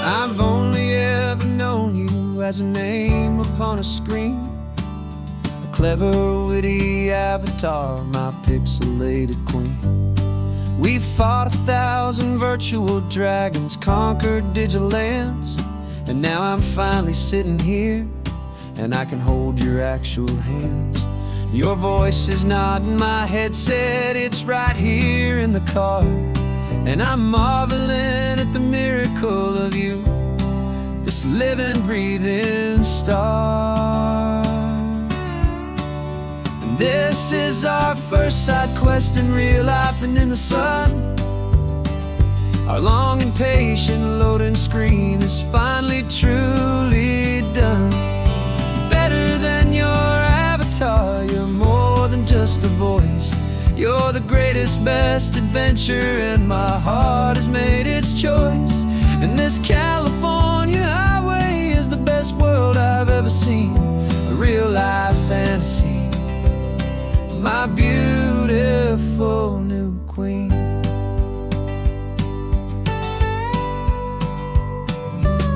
I've only ever known you as a name upon a screen, a clever, witty avatar, my pixelated queen. We've fought 1,000 virtual dragons, conquered digital lands, and now I'm finally sitting here, and I can hold your actual hands. Your voice is not in my headset, it's right here in the car, and I'm marveling at the miracle of you, this living, breathing star. And this is our first side quest in real life and in the sun. Our long and patient loading screen is finally truly done. You're better than your avatar, you're more than just a voice. You're the greatest, best adventure, and my heart has made its choice. And this California highway is the best world I've ever seen, a real-life fantasy, my beautiful new queen.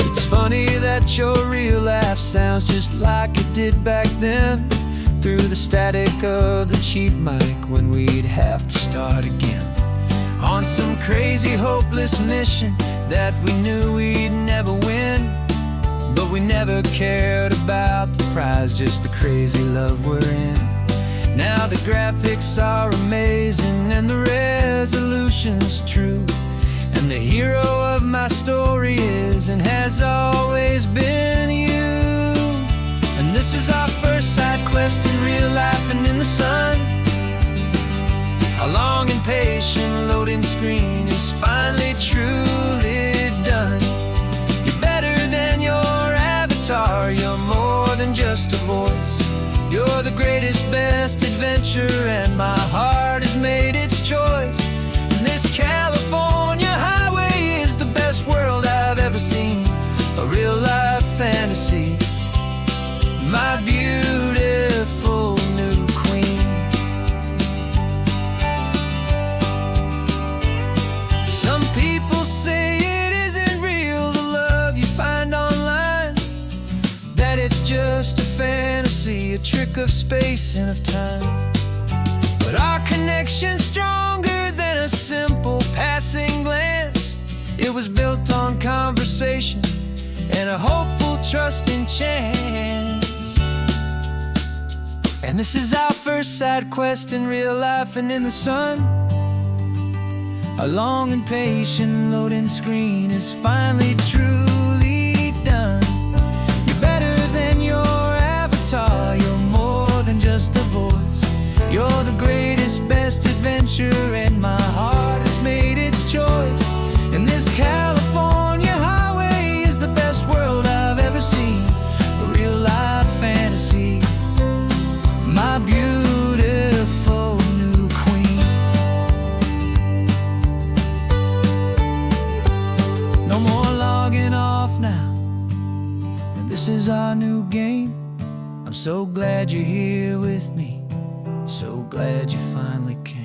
It's funny that your real life sounds just like it did back then, through the static of the cheap mic when we'd have to start again, on some crazy hopeless mission that we knew we'd never win. But we never cared about the prize, just the crazy love we're in. Now the graphics are amazing and the resolution's true, and the hero of my story is and has always been you. And this is our first side quest in real life and in the sun. Our long and patient loading screen is finally truly done. You're better than your avatar, you're more than just a voice. You're the greatest, best adventure, and my heart has made its choice. And this California highway is the best world I've ever seen, a real-life fantasy, my beautiful new queen. Some people say it isn't real, the love you find online, that it's just a fantasy, a trick of space and of time. But our connection's stronger than a simple passing glance. It was built on conversation and a hopeful, trusting chance. And this is our first side quest in real life and in the sun. Our long and patient loading screen is finally truly done. You're better than your avatar, you're more than just a voice. You're the greatest, best adventure, and my heart has made its choice. And this California highway is the best world I've ever seen, a real-life fantasy, my beautiful new queen. No more logging off now, and this is our new game. I'm so glad you're here with me, so glad you finally came.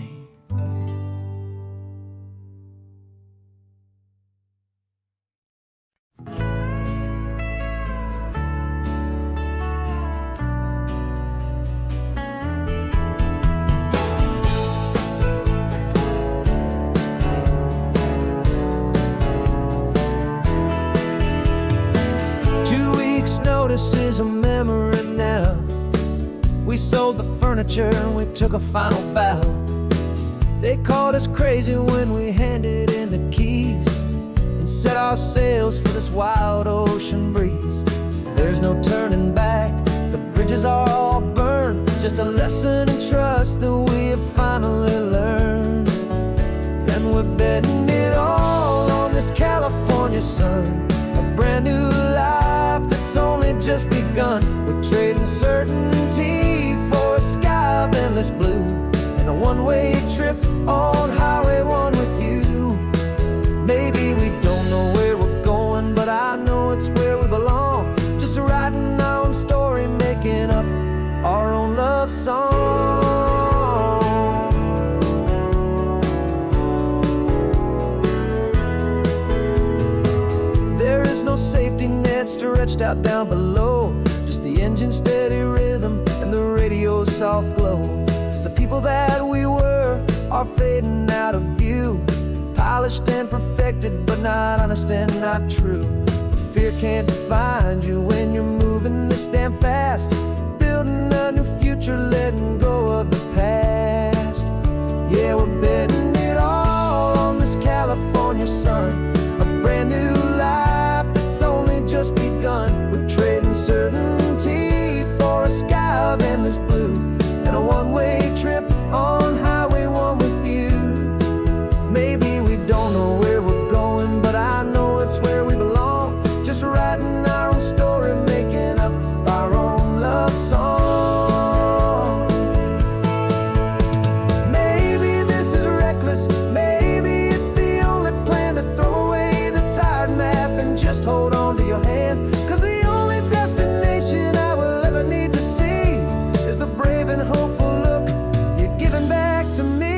2 weeks' notice is a memory now. We sold the furniture and we took a final bow. They called us crazy when we handed in the keys and set our sails for this wild ocean breeze. There's no turning back, the bridges are all burned, just a lesson in trust that we have finally learned. And we're betting it all on this California sun, a brand new life that's only just begun. We're trading certainty for a sky of endless blue, and a one-way trip on Highway 1 with you. Maybe we don't know where we're going, but I know it's where we belong. Just writing our own story, making up our own love song. There is washed out down below. Just the engine's steady rhythm and the radio's soft glow. The people that we were are fading out of view, polished and perfected, but not honest and not true. Fear can't define you when you're moving this damn fast, building a new future, letting go of the past. Yeah, we're betting it all on this California sun, a brand new life that's only just begun. We're trading certainty for a sky of endless blue, and a one-way trip on Highway 1 with you. Maybe we don't know where we're going, but I know it's where we belong. Just writing our own story, making up our own love song. Maybe this is reckless, maybe it's the only plan to throw away the tired map and just hold on to your hand. 'Cause the only destination I will ever need to see is the brave and hopeful look you're giving back to me.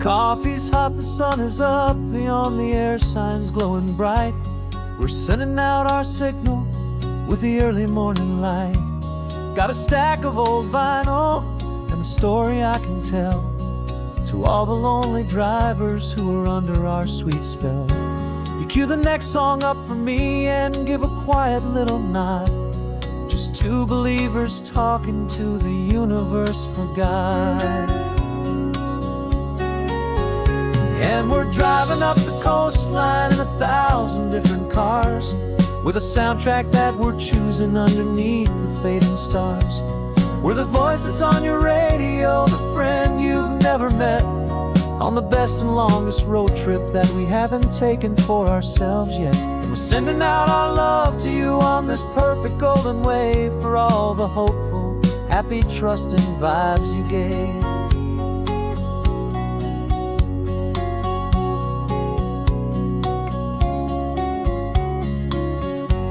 Coffee's hot, the sun is up, the on-the-air sign's glowing bright. We're sending out our signal with the early morning light. Got a stack of old vinyl and a story I can tell to all the lonely drivers who are under our sweet spell. You cue the next song up for me and give a quiet little nod. Just two believers talking to the universe for God. And we're driving up the coastline in 1,000 different cars, with a soundtrack that we're choosing underneath the fading stars. We're the voice that's on your radio, the friend you've never met, on the best and longest road trip that we haven't taken for ourselves yet. And we're sending out our love to you on this perfect golden wave, for all the hopeful, happy, trusting vibes you gave.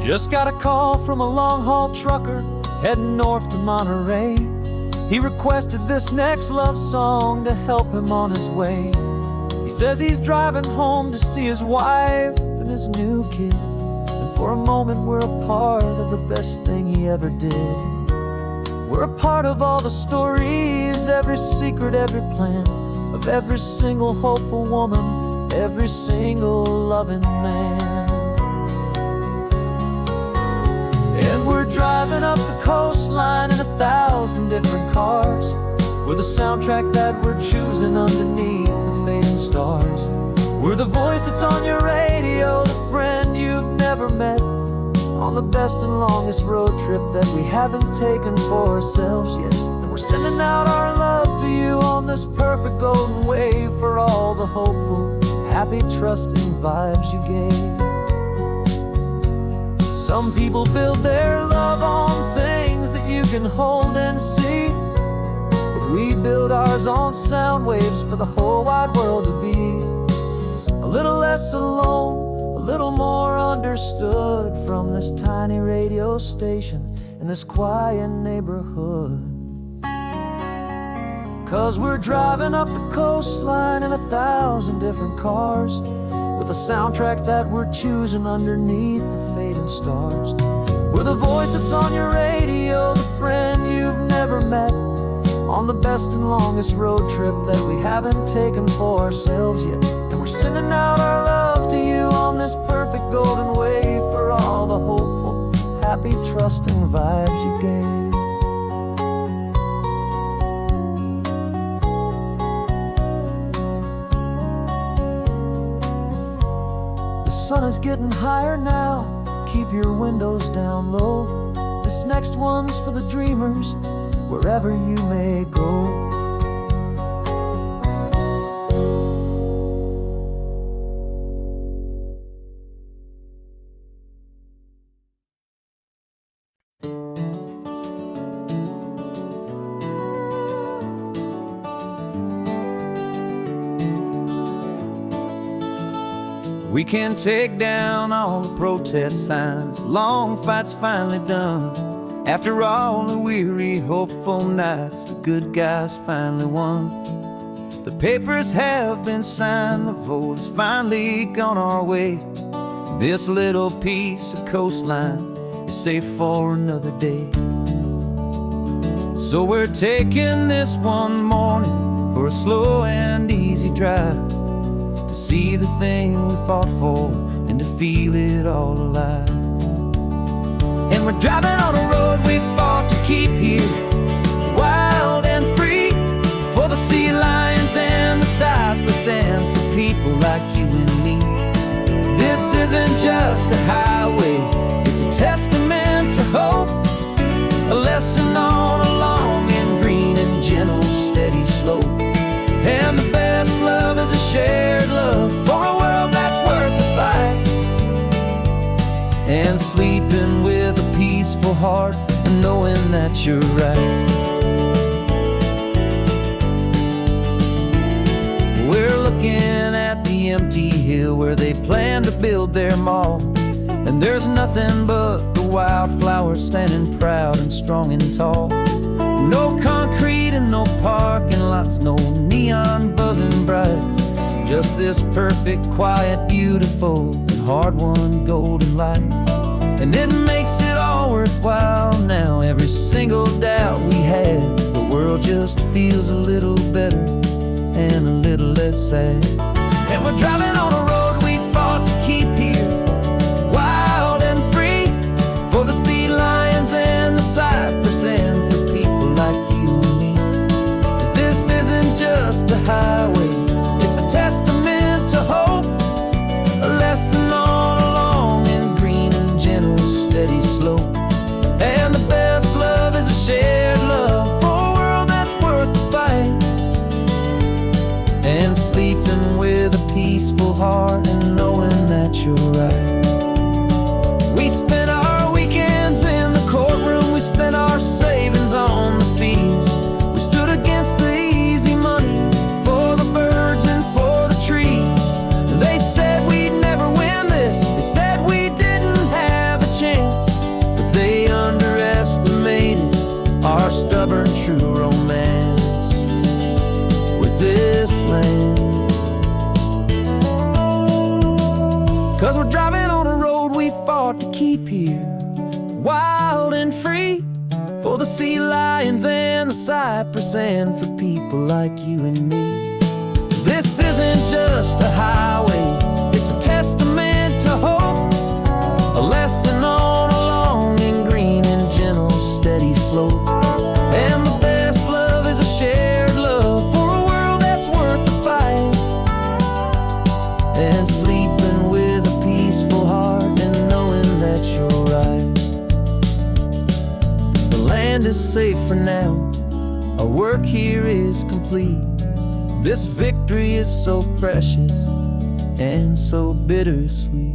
Just got a call from a long-haul trucker heading north to Monterey. He requested this next love song to help him on his way. He says he's driving home to see his wife and his new kid, and for a moment we're a part of the best thing he ever did. We're a part of all the stories, every secret, every plan, of every single hopeful woman, every single loving man. And we're driving up the coastline in 1,000 different cars, with a soundtrack that we're choosing underneath the fading stars. We're the voice that's on your radio, the friend you've never met, on the best and longest road trip that we haven't taken for ourselves yet. And we're sending out our love to you on this perfect golden wave, for all the hopeful, happy, trusting vibes you gave. Some people build their love on things that you can hold and see, but we build ours on sound waves for the whole wide world to be a little less alone, a little more understood, from this tiny radio station in this quiet neighborhood. 'Cause we're driving up the coastline in 1,000 different cars, with a soundtrack that we're choosing underneath the fading fading stars. We're the voice that's on your radio, the friend you've never met, on the best and longest road trip that we haven't taken for ourselves yet. And we're sending out our love to you on this perfect golden wave, for all the hopeful, happy, trusting vibes you gave. The sun is getting higher now, keep your windows down low. This next one's for the dreamers, wherever you may go. We can take down all the protest signs, long fight's finally done. After all the weary, hopeful nights, the good guys finally won. The papers have been signed, the vote has finally gone our way. This little piece of coastline is safe for another day. So we're taking this one morning for a slow and easy drive, to see the thing we fought for and to feel it all alive. And we're driving on a road we fought to keep here, wild and free, for the sea lions and the cypress and for people like you and me. This isn't just a highway, it's a testament to hope, a lesson on a long and green and gentle steady slope. And the best love is a shared love for a world that's worth the fight, and sleeping with a peaceful heart and knowing that you're right. We're looking at the empty hill where they plan to build their mall, and there's nothing but the wildflowers standing proud and strong and tall. No concrete and no parking lots, no neon buzzing bright, just this perfect, quiet, beautiful, and hard-won golden light. And it makes it all worthwhile now, every single doubt we had. The world just feels a little better and a little less sad. And we're driving on a road we fought to keep here, wild and free, for the sea lions and the cypress and for people like you and me. This isn't just a highway, it's a testament to hope, a lesson on a long and green and gentle steady slope. And the best love is a shared love for a world that's worth the fight, and sleeping with a peaceful heart and knowing that you're right. We spent our weekends in the courtroom, we spent our savings on the fees. We stood against the easy money for the birds and for the trees. And they said we'd never win this, they said we didn't have a chance, but they underestimated our stubborn true romance with this land. 'Cause we're driving on a road we fought to keep here, wild and free, for the sea lions and the cypress and for people like you and me. This isn't just a highway, it's a testament to hope, a lesson on a long and green and gentle steady slope. And the best love is a shared love for a world that's worth the fight, and sleeping with a peaceful heart and knowing that you're right. The land is safe for now, our work here is complete. This victory is so precious and so bittersweet.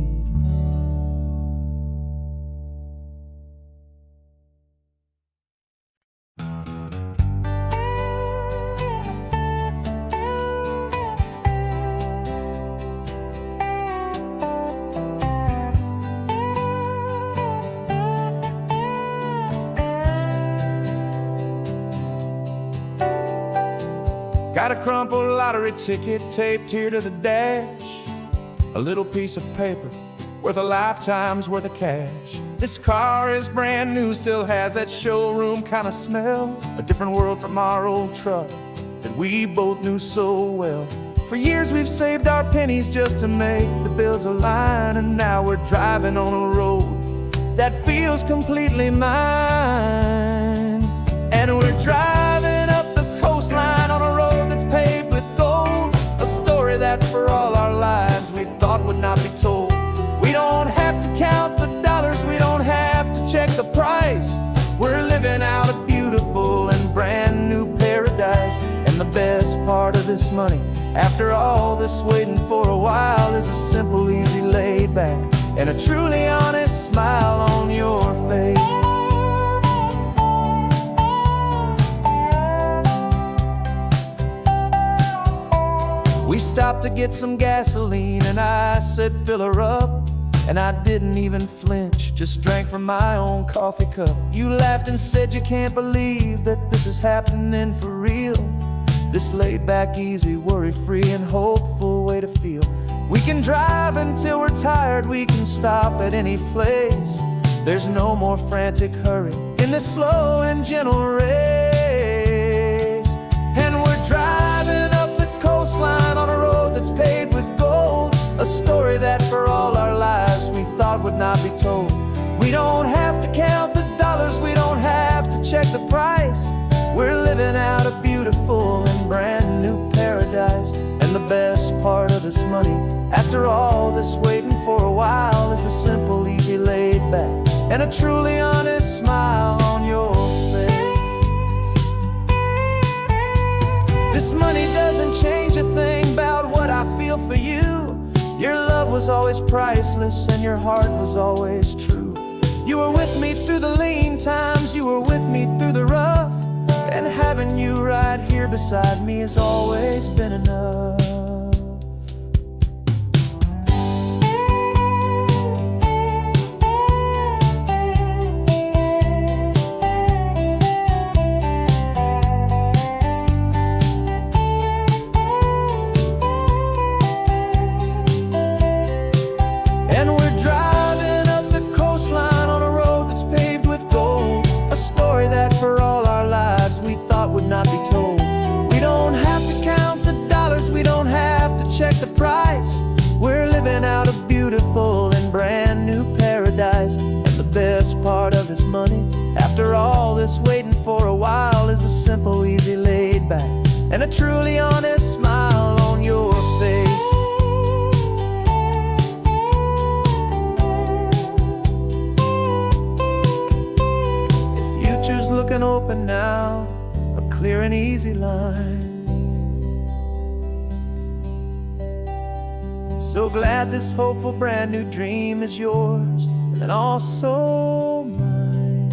Got a crumpled lottery ticket taped here to the dash, a little piece of paper worth a lifetime's worth of cash. This car is brand new, still has that showroom kind of smell. A different world from our old truck that we both knew so well. For years we've saved our pennies just to make the bills align, and now we're driving on a road that feels completely mine. And we're driving up the coastline on a road that's paved with gold, a story that for all our lives we thought would not be told. We don't have to count the dollars, we don't have to check the price. We're living out a beautiful and brand new paradise. And the best part of this money, after all this waiting for a while, is a simple, easy, laid back, and a truly honest smile on your face. We stopped to get some gasoline, and I said, fill her up. And I didn't even flinch, just drank from my own coffee cup. You laughed and said you can't believe that this is happening for real. This laid back, easy, worry-free and hopeful way to feel. We can drive until we're tired, we can stop at any place. There's no more frantic hurry in this slow and gentle race. And we're driving up the coastline on a road that's paved with gold, a story that for all our lives we thought would not be told. We don't have to count the dollars, we don't have to check the price. We're living out a beautiful and brand new paradise. And the best part of this money, after all this waiting for a while, is the simple, easy, laid back, and a truly honest smile on your face. This money doesn't change a thing about what I feel for you. Your love was always priceless and your heart was always true. You were with me through the lean times, you were with me through the rough, and having you right here beside me has always been enough. Not be told. We don't have to count the dollars, we don't have to check the price. We're living out a beautiful and brand new paradise. And the best part of this money, after all this waiting for a while, is the simple, easy, laid back, and a truly honest smile on your face. The future's looking open now, clear and easy line. So glad this hopeful brand new dream is yours, and also mine.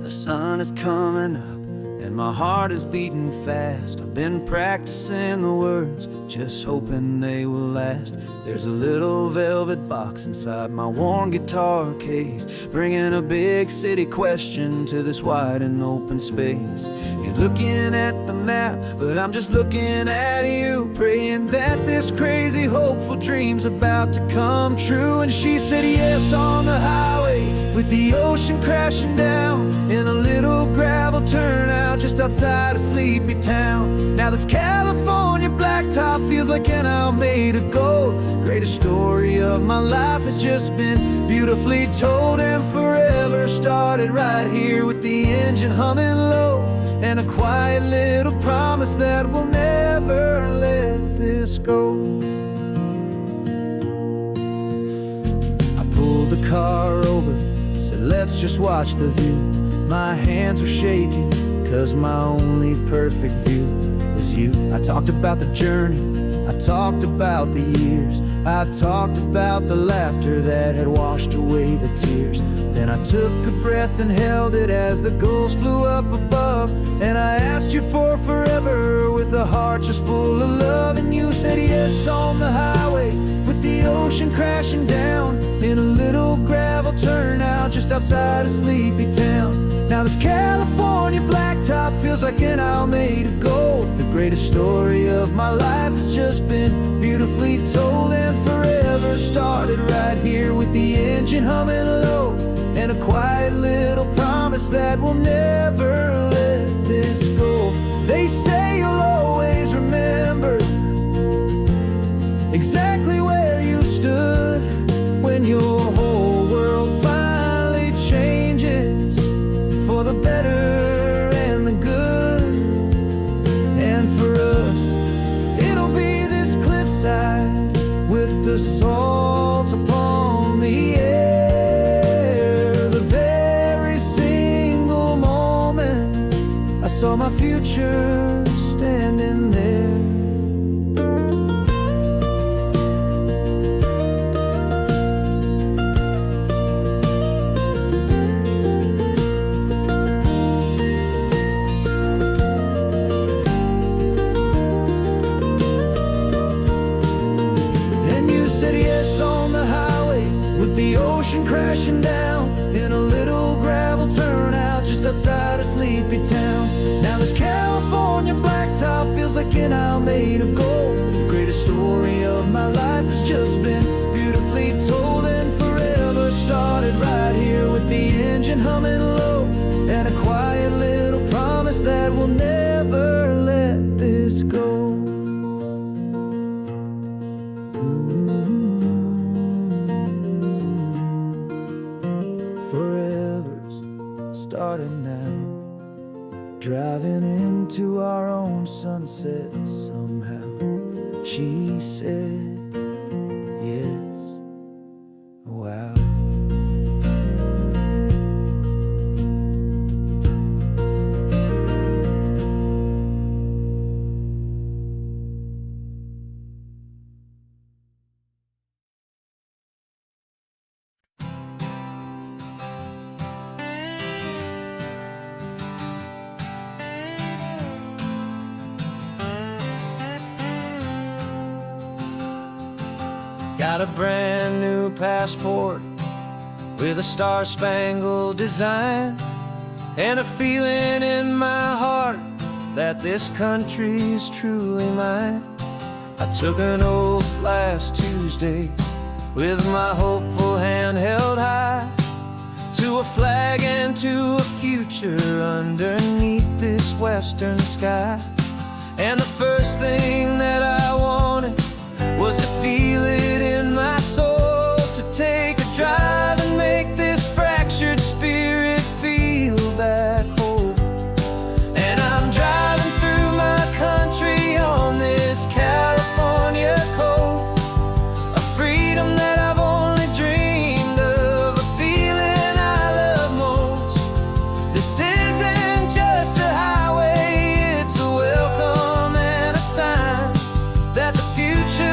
The sun is coming up and my heart is beating fast. I've been practicing the words, just hoping they will last. There's a little velvet box inside my worn guitar case, bringing a big city question to this wide and open space. You're looking at the map, but I'm just looking at you, praying that this crazy hopeful dream's about to come true. And she said yes on the highway, with the ocean crashing down in a little gravel turnout just outside of sleepy town. Now this California blacktop feels like an hour made of gold. Greatest story of my life has just been beautifully told, and forever started right here with the engine humming low, and a quiet little promise that we'll never let this go. I pulled the car over, said let's just watch the view. My hands were shaking, cause my only perfect view was you. I talked about the journey, I talked about the years, I talked about the laughter that had washed away the tears. Then I took a breath and held it as the gulls flew up above, and I asked you for forever with a heart just full of love. And you said yes on the highway, with the ocean crashing down in a little gravel turnout just outside of Sleepy Town. Now this California blacktop feels like an isle made of gold. The greatest story of my life has just been beautifully told, and forever started right here with the engine humming low, and a quiet little promise that we'll never let this go. They say you'll always remember exactly where you stood when your whole world finally changes for the better and the good. And for us, it'll be this cliffside with the salt upon the air. The very single moment I saw my future standing there. The ocean crashing down in a little gravel turnout just outside of Sleepy Town. Now this California blacktop feels like an isle made of gold. The greatest story of my life has just been beautifully told, and forever started right here with the engine humming low, and a quiet little promise that we'll never let this go. Forever's starting now, driving into our own sunset somehow. She said, yes, wow. Got a brand new passport with a star-spangled design, and a feeling in my heart that this country's truly mine. I took an oath last Tuesday with my hopeful hand held high, to a flag and to a future underneath this western sky. And the first thing that I wanted was to feel it in my soul, to take a drive and make this fractured spirit feel back home. And I'm driving through my country on this California coast, a freedom that I've only dreamed of, a feeling I love most. This isn't just a highway, it's a welcome and a sign that the future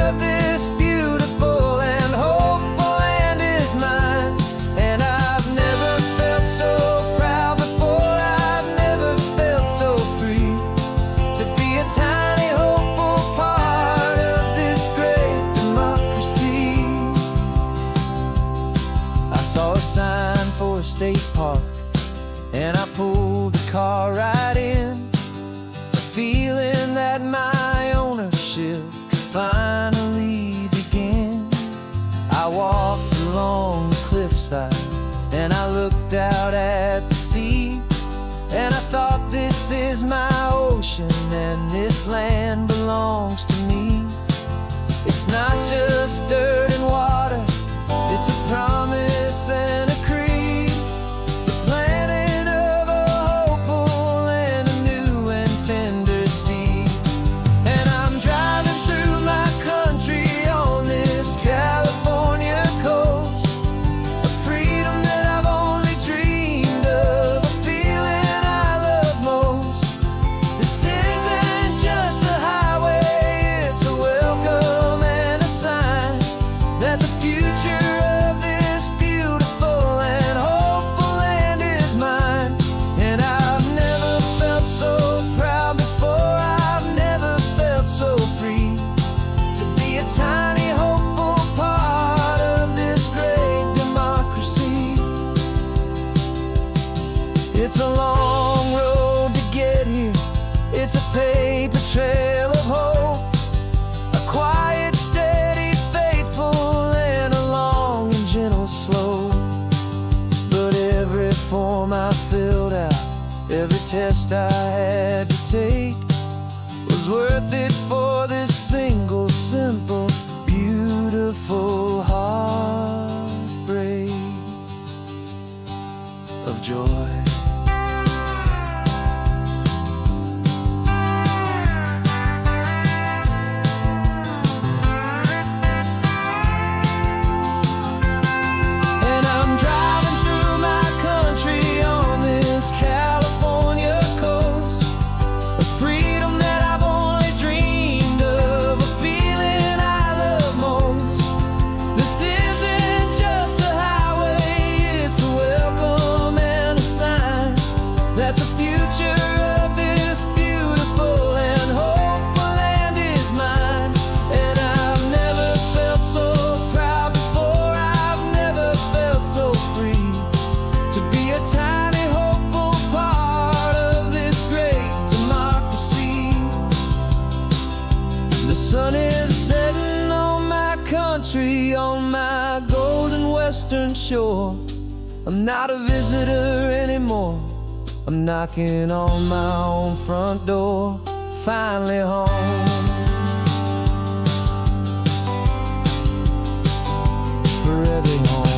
of this beautiful and hopeful land is mine. And I've never felt so proud before, I've never felt so free, to be a tiny hopeful part of this great democracy. I saw a sign for a state park, and I pulled the car right in, a feeling that my ownership could finally begin. I walked along the cliffside and I looked out at the sea, and I thought, this is my ocean and this land belongs to me. It's not just dirt and water, it's a promise and a creed, the planting of a hopeful and a new and tender seed. And I'm driving through my country on this California coast, a freedom that I've only dreamed of, a feeling I love most. This isn't just a highway, it's a welcome and a sign that the future It's a paper trail of hope, a quiet, steady, faithful, and a long and gentle slow. But every form I filled out, every test I had to take, was worth it for this single, simple, beautiful heartbreak of joy. And I'm driving through my country on this California coast, a freedom that I've only dreamed of, a feeling I love most. This isn't just a highway, it's a welcome and a sign that the future of this beautiful and hopeful land is mine. And I've never felt so proud before, I've never felt so free to be a tiny hopeful part of this great democracy. The sun is setting on my country, on my golden western shore. I'm not a visitor anymore, I'm knocking on my own front door, finally home. Forever home.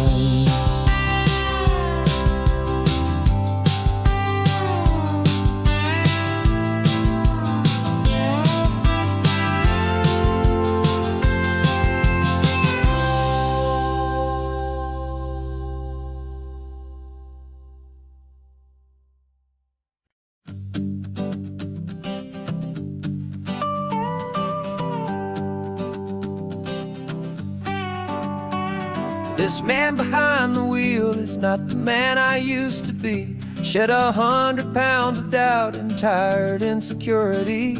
This man behind the wheel is not the man I used to be. Shed 100 pounds of doubt and tired insecurity.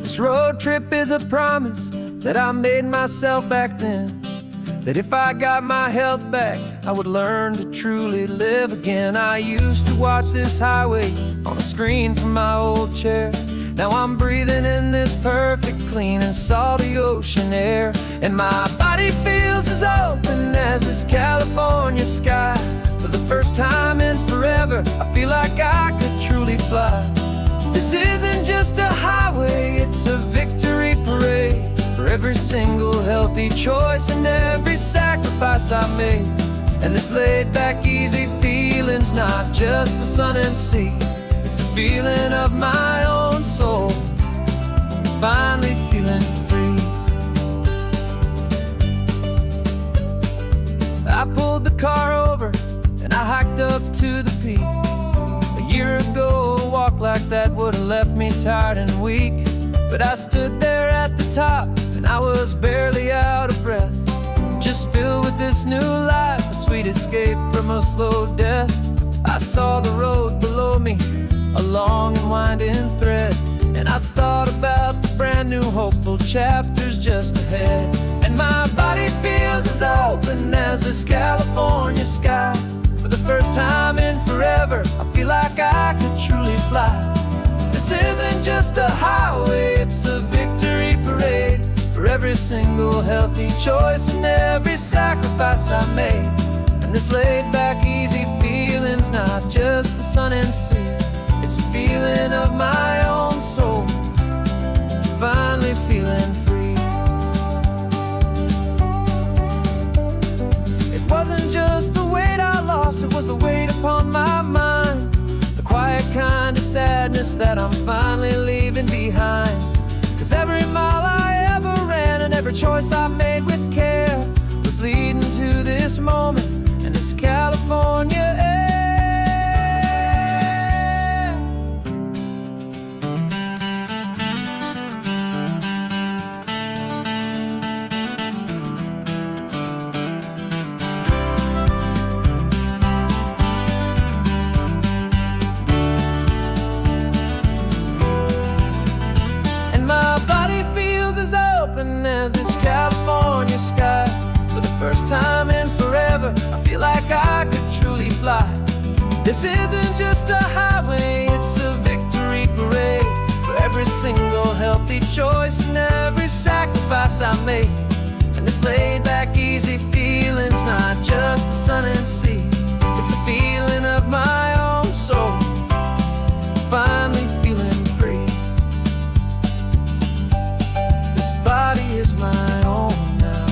This road trip is a promise that I made myself back then, that if I got my health back, I would learn to truly live again. I used to watch this highway on a screen from my old chair. Now I'm breathing in this perfect, clean and salty ocean air. And my body feels as open as this California sky. For the first time in forever, I feel like I could truly fly. This isn't just a highway, it's a victory parade for every single healthy choice and every sacrifice I made. And this laid back, easy feeling's not just the sun and sea, it's the feeling of my own soul, finally feeling free. I pulled the car over and I hiked up to the peak. A year ago, a walk like that would have left me tired and weak. But I stood there at the top and I was barely out of breath, just filled with this new life, a sweet escape from a slow death. I saw the road below me, a long and winding thread, and I thought about the brand new hopeful chapters just ahead. And my body feels as open as this California sky. For the first time in forever, I feel like I could truly fly. This isn't just a highway, it's a victory parade for every single healthy choice and every sacrifice I made. And this laid back, easy feeling's not just the sun and sea, it's a feeling of my own soul, finally feeling free. It wasn't just the weight I lost, it was the weight upon my mind, the quiet kind of sadness that I'm finally leaving behind. 'Cause every mile I ever ran and every choice I made with care was leading to this moment and this California air. As this California sky. For the first time in forever, I feel like I could truly fly. This isn't just a highway, it's a victory parade for single healthy choice and every sacrifice I made. And this laid back easy feeling's not just the sun and sea, it's a feeling of my own soul, finally feeling free. This body is my own now.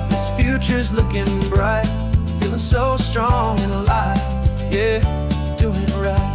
This future's looking bright, feeling so strong and alive. Yeah, doing it right.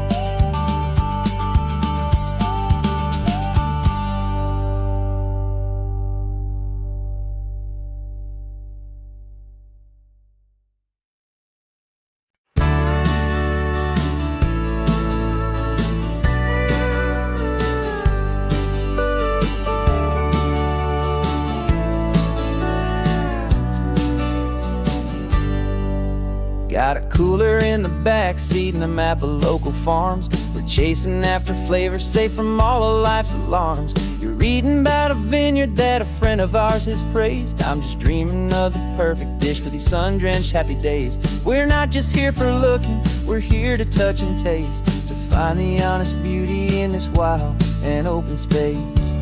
Got a cooler in the back seat and a map of local farms. We're chasing after flavors safe from all of life's alarms. You're reading about a vineyard that a friend of ours has praised. I'm just dreaming of the perfect dish for these sun-drenched happy days. We're not just here for looking, we're here to touch and taste, to find the honest beauty in this wild and open space.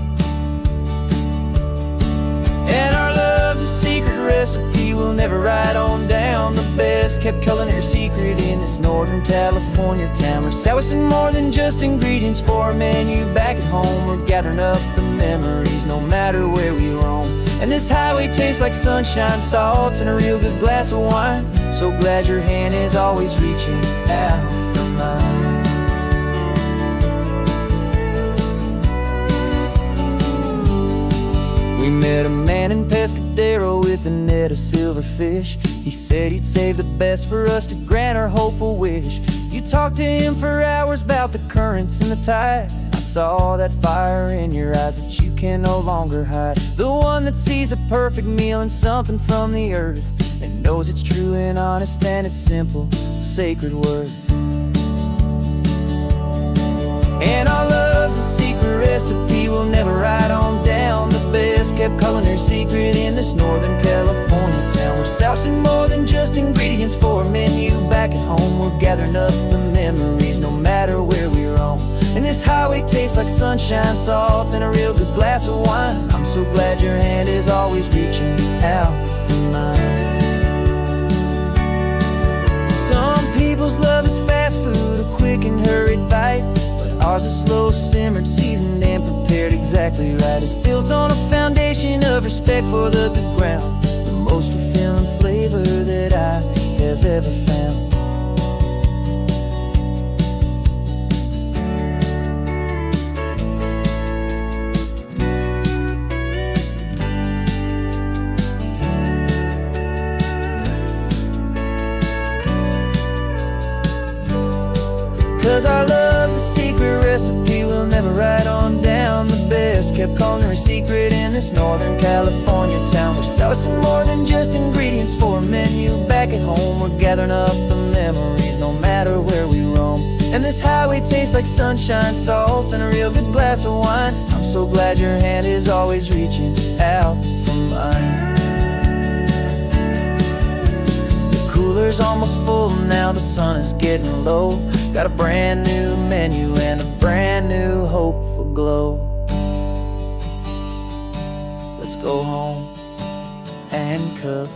And our love's a secret recipe we'll never write on down. The best kept culinary secret in this Northern California town. We're sourcing more than just ingredients for a menu back at home. We're gathering up the memories no matter where we roam. And this highway tastes like sunshine, salt, and a real good glass of wine. So glad your hand is always reaching out for mine. We met a man in Pescadero with a net of silverfish. He said he'd save the best for us to grant our hopeful wish. You talked to him for hours about the currents and the tide. I saw that fire in your eyes that you can no longer hide. The one that sees a perfect meal and something from the earth, and knows it's true and honest and it's simple, sacred worth. And our love's a secret recipe we'll never write on down. The best kept culinary secret in this Northern California town. We're sourcing more than just ingredients for a menu back at home. We're gathering up the memories no matter where we roam. And this highway tastes like sunshine, salt, and a real good glass of wine. I'm so glad your hand is always reaching out for mine. Some people's love is fast food, a quick and hurried bite. Ours is slow simmered, seasoned and prepared exactly right. It's built on a foundation of respect for the good ground, the most fulfilling flavor that I have ever found. 'Cause our love's a secret recipe we'll never write on down. The best kept culinary secret in this Northern California town. We're sourcing more than just ingredients for a menu back at home. We're gathering up the memories no matter where we roam. And this highway tastes like sunshine, salt, and a real good glass of wine. I'm so glad your hand is always reaching out for mine. The cooler's almost full now, the sun is getting low. Got a brand new menu and a brand new hopeful glow. Let's go home and cook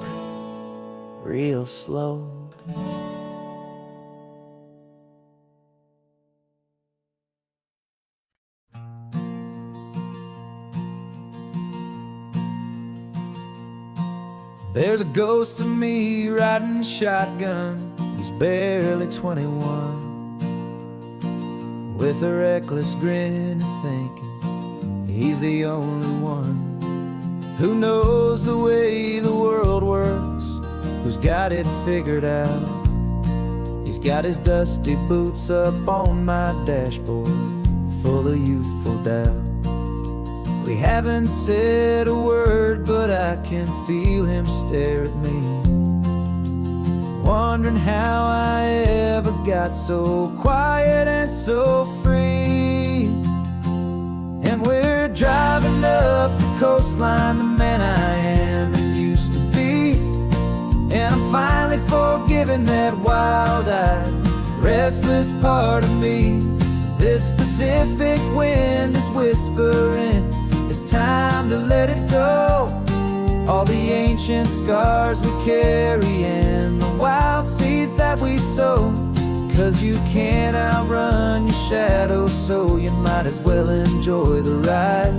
real slow. There's a ghost of me riding shotgun. He's barely 21, with a reckless grin and thinking he's the only one who knows the way the world works, who's got it figured out. He's got his dusty boots up on my dashboard, full of youthful doubt. We haven't said a word, but I can feel him stare at me, wondering how I ever got so quiet and so free. And we're driving up the coastline, the man I am and used to be. And I'm finally forgiving that wild-eyed, restless part of me. This Pacific wind is whispering, it's time to let it go. All the ancient scars we carry and the wild seeds that we sow. 'Cause you can't outrun your shadow, so you might as well enjoy the ride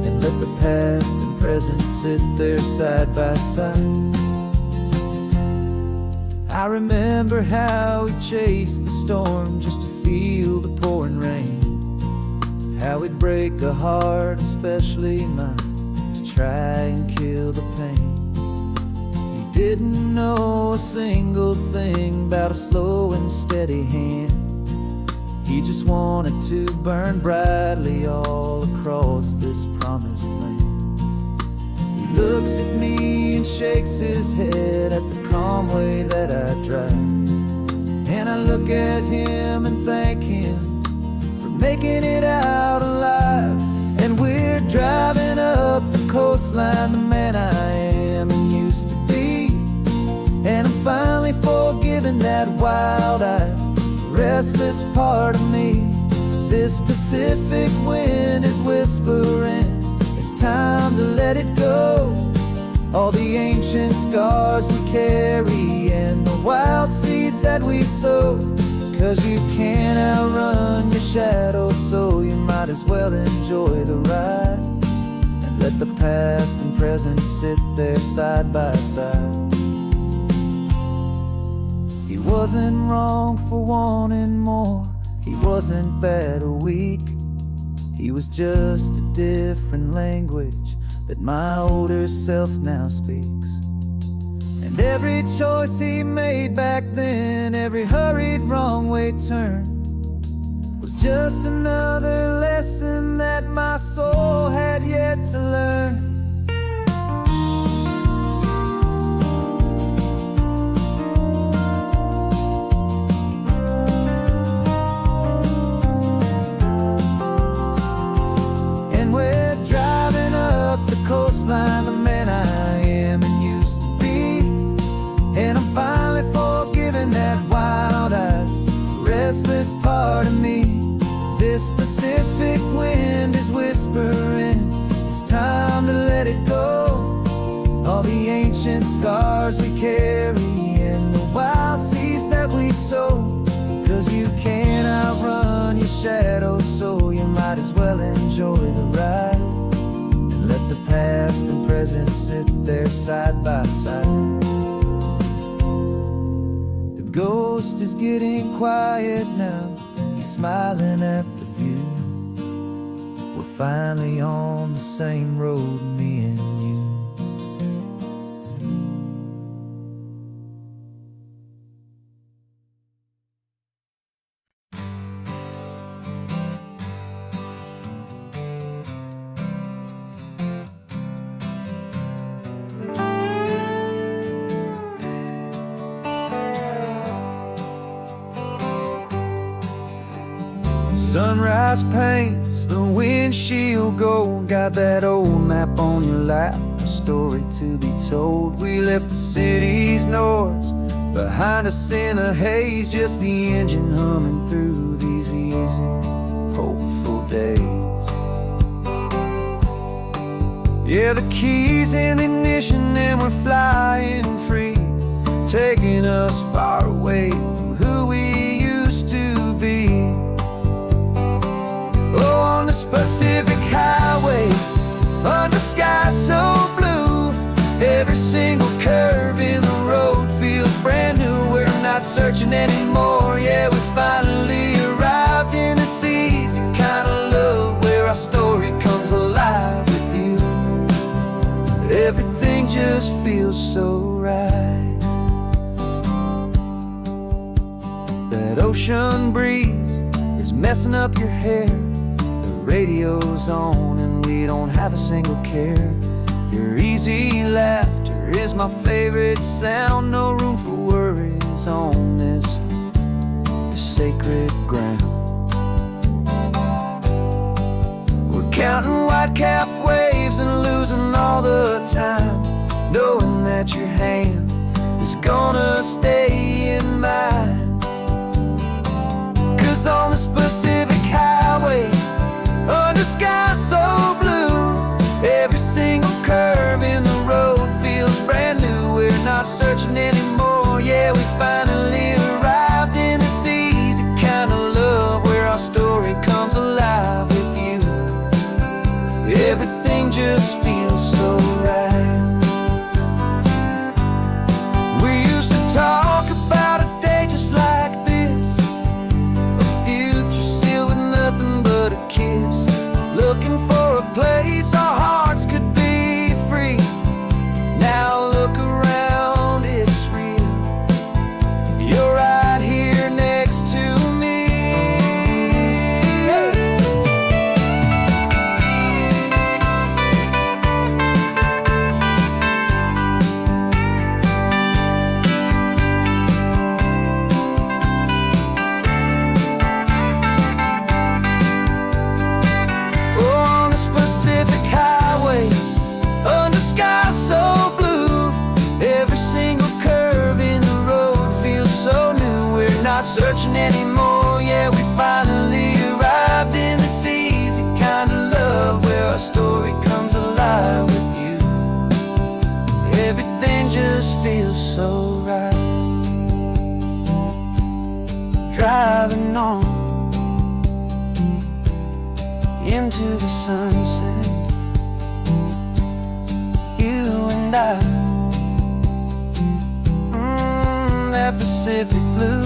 and let the past and present sit there side by side. I remember how we chased the storm just to feel the pouring rain, how we'd break a heart, especially mine, to try and kill the pain. He didn't know a single thing about a slow and steady hand. He just wanted to burn brightly all across this promised land. He looks at me and shakes his head at the calm way that I drive, and I look at him and thank him for making it out alive. And we're driving up the coastline, the man I am and used to be, and I'm finally forgiving that wild-eyed, restless part of me. This Pacific wind is whispering, it's time to let it go. All the ancient scars we carry and the wild seeds that we sow. 'Cause you can't outrun your shadow, so you might as well enjoy the ride and let the past and present sit there side by side. He wasn't wrong for wanting more, he wasn't bad or weak. He was just a different language that my older self now speaks. And every choice he made back then, every hurried wrong way turn, was just another lesson that my soul had yet to learn. Coastline, the man I am and used to be, and I'm finally forgiving that wild-eyed, restless part of me. This Pacific wind is whispering, it's time to let it go. All the ancient scars we carry and the wild seeds that we sow. 'Cause you can't outrun your shadow, so you might as well enjoy the ride. Let the past and present sit there side by side. The ghost is getting quiet now, he's smiling at the view. We're finally on the same road, me and you. Sunrise paints the windshield gold. Got that old map on your lap, a story to be told. We left the city's noise behind us in the haze, just the engine humming through these easy, hopeful days. Yeah, the keys in the ignition and we're flying free, taking us far away from who we used to be. Oh, on this Pacific highway, under sky so blue, every single curve in the road feels brand new. We're not searching anymore, yeah, we finally arrived in this easy kind of love, where our story comes alive with you. Everything just feels so right. That ocean breeze is messing up your hair, radio's on and we don't have a single care. Your easy laughter is my favorite sound. No room for worries on this sacred ground. We're counting white-capped waves and losing all the time, knowing that your hand is gonna stay in mine. 'Cause on this Pacific highway, just feels so right. We used to talk about a day just like this, a future sealed with nothing but a kiss, looking for a place our hearts could be free. Now look around, it's real. You're right here next to me. On the Pacific Highway, under sky so blue, every single curve in the road feels so new. We're not searching anymore, yeah, we finally arrived in this easy kind of love where our story comes alive with you. Everything just feels so right. Driving on into the sunset, you and I, that Pacific blue.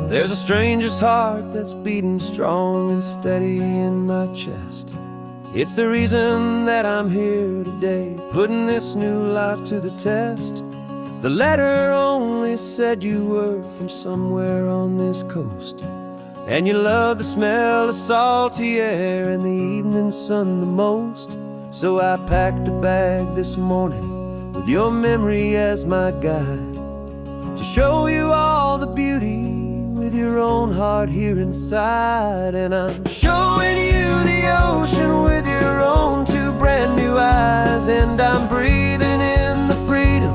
There's a stranger's heart that's beating strong and steady in my chest. It's the reason that I'm here today, putting this new life to the test. The letter only said you were from somewhere on this coast, and you love the smell of salty air and the evening sun the most. So I packed a bag this morning with your memory as my guide, to show you all the beauty with your own heart here inside. And I'm showing you the ocean with your own two brand new eyes, and I'm breathing in the freedom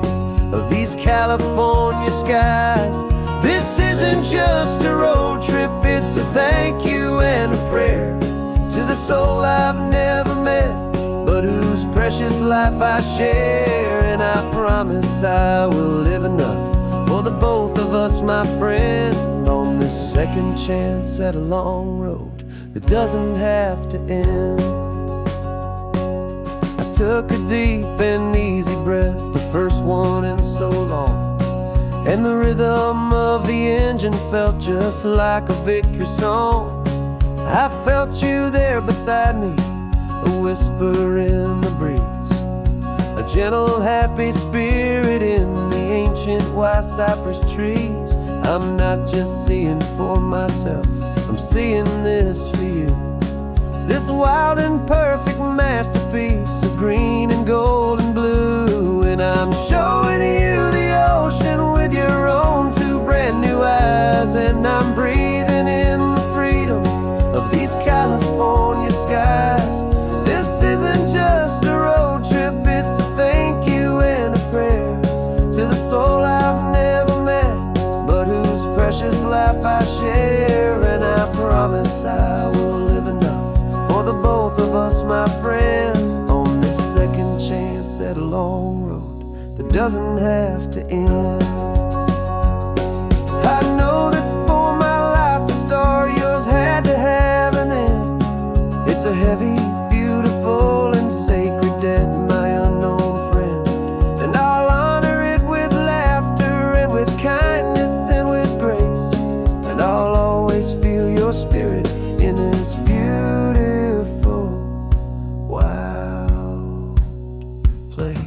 of these California skies. This isn't just a road trip, it's a thank you and a prayer to the soul I've never met, but whose precious life I share. And I promise I will live enough for the both of us, my friend, on this second chance at a long road that doesn't have to end. I took a deep and easy breath, the first one in so long, and the rhythm of the engine felt just like a victory song. I felt you there beside me, a whisper in the breeze, a gentle happy spirit in the ancient white cypress trees. I'm not just seeing for myself, I'm seeing this for you, this wild and perfect masterpiece of green and gold and blue. And I'm showing you the ocean with your own two brand new eyes, and I'm breathing in the freedom of these California skies. This isn't just a road trip, it's a thank you and a prayer to the soul I've never met, but whose precious life I share. And I promise I will live enough for the both of us, my friend, on this second chance at a long road that doesn't have to end. I know that for my life to start, yours had to have an end. It's a heavy, beautiful, and sacred debt, my unknown friend, and I'll honor it with laughter and with kindness and with grace, and I'll always feel your spirit in this beautiful, wild place.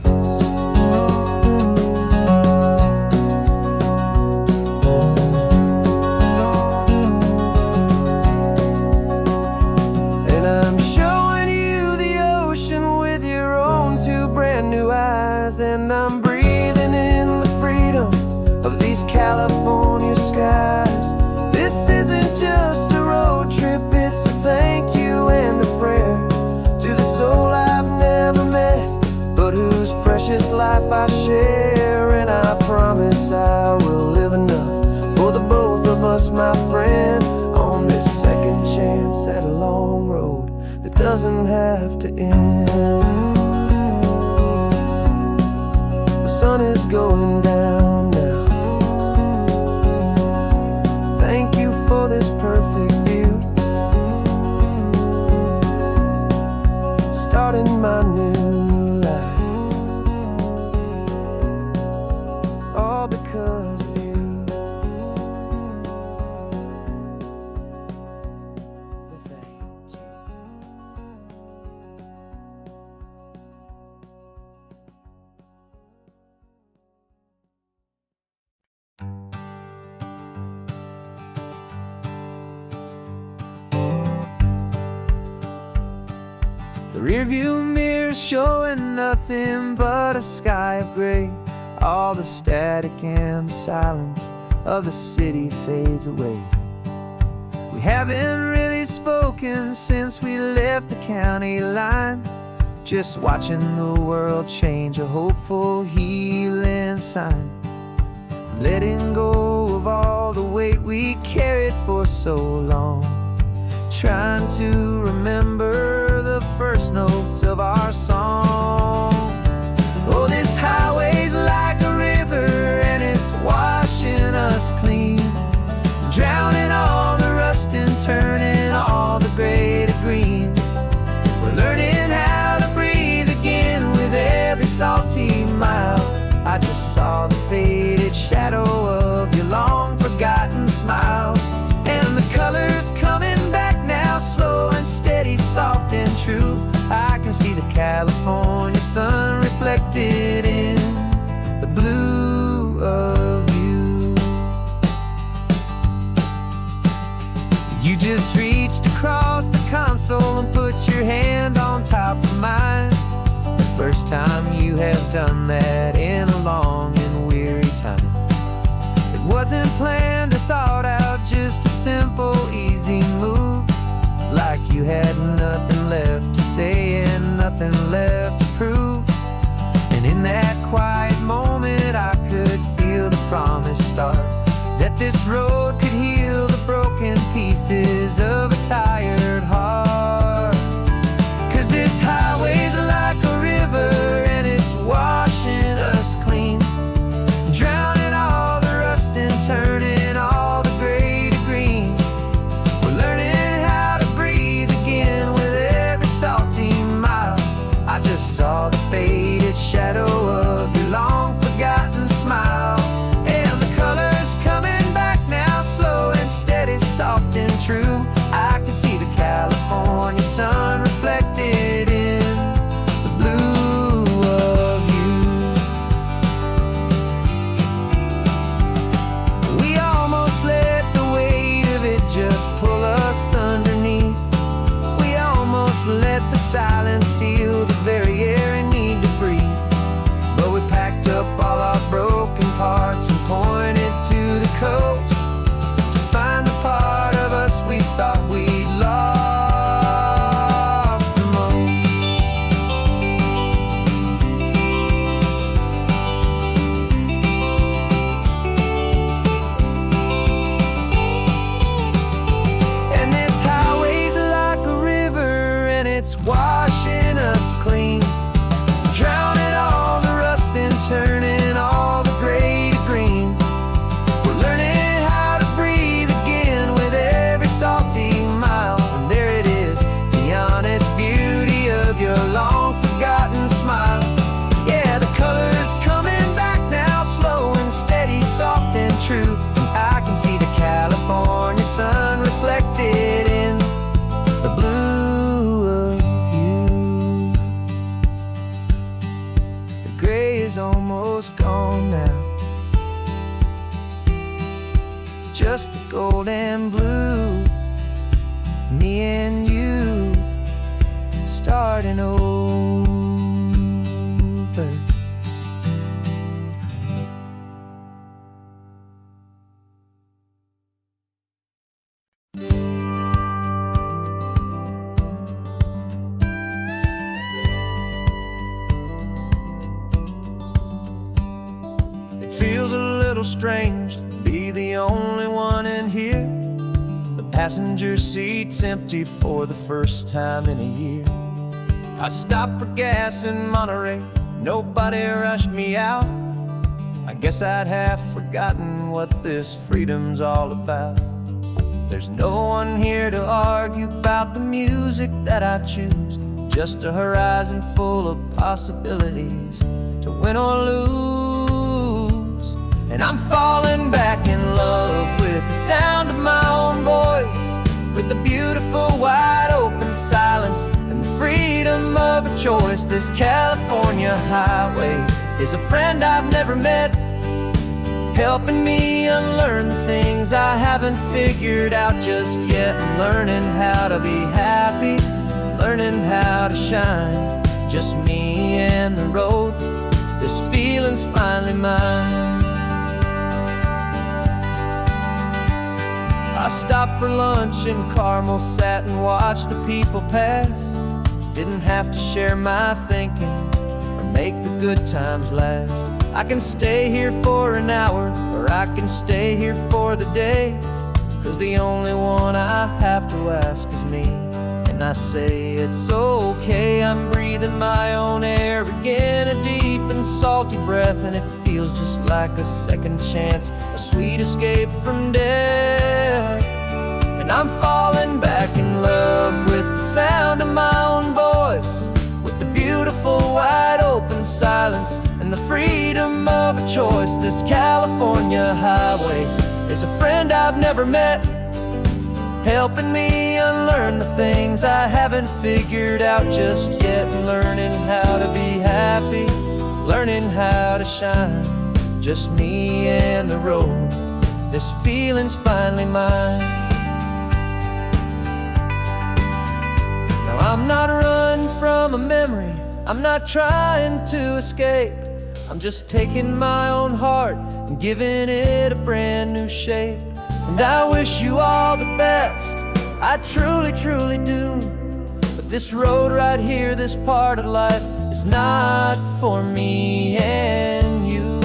And I'm showing you the ocean with your own two brand new eyes, and I'm breathing in the freedom of these California skies. This isn't just a road trip, it's a thank you and a prayer to the soul I've never met, but whose precious life I share. And I promise I will chance at a long road that doesn't have to end. The sun is going down now. Thank you for this perfect view. Starting my new life, all because of you. Thank you. The rearview mirror showing nothing but a sky of gray. All the static and the silence of the city fades away. We haven't really spoken since we left the county line. Just watching the world change, a hopeful healing sign. Letting go of all the weight we carried for so long. Trying to remember the first notes of our song. Oh, this highway's like a river and it's washing us clean, drowning all the rust and turning all the gray to green. We're learning how to breathe again with every salty mile. I just saw the faded shadow of your long forgotten smile. And the colors coming back now, slow and steady, soft and true. I can see the California sun reflected in the blue of you. You just reached across the console and put your hand on top of mine. The first time you have done that in a long and weary time. It wasn't planned or thought out, just a simple, easy move. Like you had nothing left to say and nothing left to prove. And in that quiet moment I could feel the promise start, that this road could heal the broken pieces of a tired heart. 'Cause this highway's like a river and it's washing us clean, drowning all the rust and turning all the gray to green. We're learning how to breathe again with every salty mile. I just saw the faded shadow of your long forgotten smile. And the colors coming back now, slow and steady, soft and true. I can see the California sun reflected in the blue of you. We almost let the weight of it just pull us underneath. We almost let the silence steal the very air we need to breathe. But we packed up all our broken parts and pointed to the coast to find the part of us we thought we'd lost the most. And this highway's like a river and it's washing us clean, drowning all the rust and turning all the gray to green. We're learning how to breathe again with every salty mile. And there it is, the honest beauty of your long forgotten smile. Yeah, the colors coming back now, slow and steady, soft and true. And I can see the California sun reflected in the blue of you. The gray is almost gone now, just the gold and blue. Me and you starting over. It feels a little strange to be the only one in here. The Passenger seats empty for the first time in a year. I stopped for gas in Monterey, nobody rushed me out. I guess I'd have forgotten what this freedom's all about. There's no one here to argue about the music that I choose, just a horizon full of possibilities to win or lose. And I'm falling back in love with the sound of my own voice, with the beautiful wide open silence and the freedom of a choice. This California highway is a friend I've never met, helping me unlearn the things I haven't figured out just yet. I'm learning how to be happy, learning how to shine, just me and the road. This feeling's finally mine. I stopped for lunch in Carmel, sat and watched the people pass. Didn't have to share my thinking or make the good times last. I can stay here for an hour, or I can stay here for the day, 'cause the only one I have to ask is me. And I say it's okay, I'm breathing my own air again, a deep and salty breath, and it feels just like a second chance, a sweet escape from death. And I'm falling back in love with the sound of my own voice, with the beautiful wide open silence and the freedom of a choice. This California highway is a friend I've never met, helping me unlearn the things I haven't figured out just yet. Learning how to be happy, learning how to shine, just me and the road. This feeling's finally mine. Now I'm not running from a memory, I'm not trying to escape. I'm just taking my own heart and giving it a brand new shape. And I wish you all the best, I truly, truly do. But this road right here, this part of life, is not for me and you.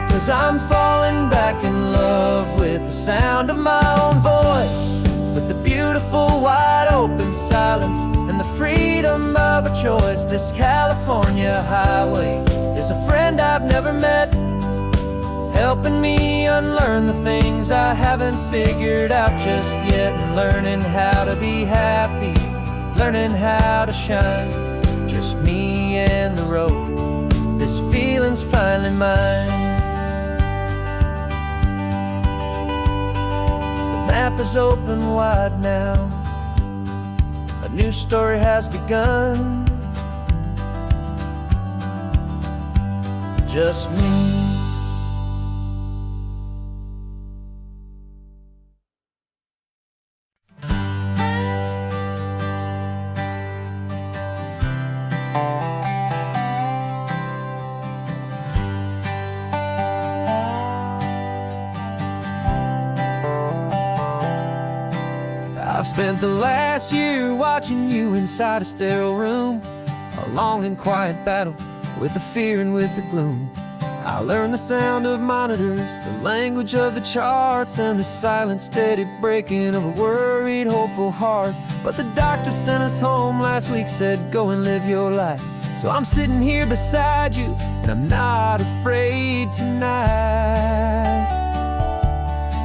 Cause I'm falling back in love with the sound of my own voice, with the beautiful wide open silence and the freedom of a choice. This California highway is a friend I've never met, helping me unlearn the things I haven't figured out just yet. Learning how to be happy, learning how to shine, just me and the road. This feeling's finally mine. The map is open wide now, a new story has begun, just me. I've spent the last year watching you inside a sterile room, a long and quiet battle with the fear and with the gloom. I learned the sound of monitors, the language of the charts, and the silent, steady breaking of a worried, hopeful heart. But the doctor sent us home last week, said go and live your life. So I'm sitting here beside you, and I'm not afraid tonight.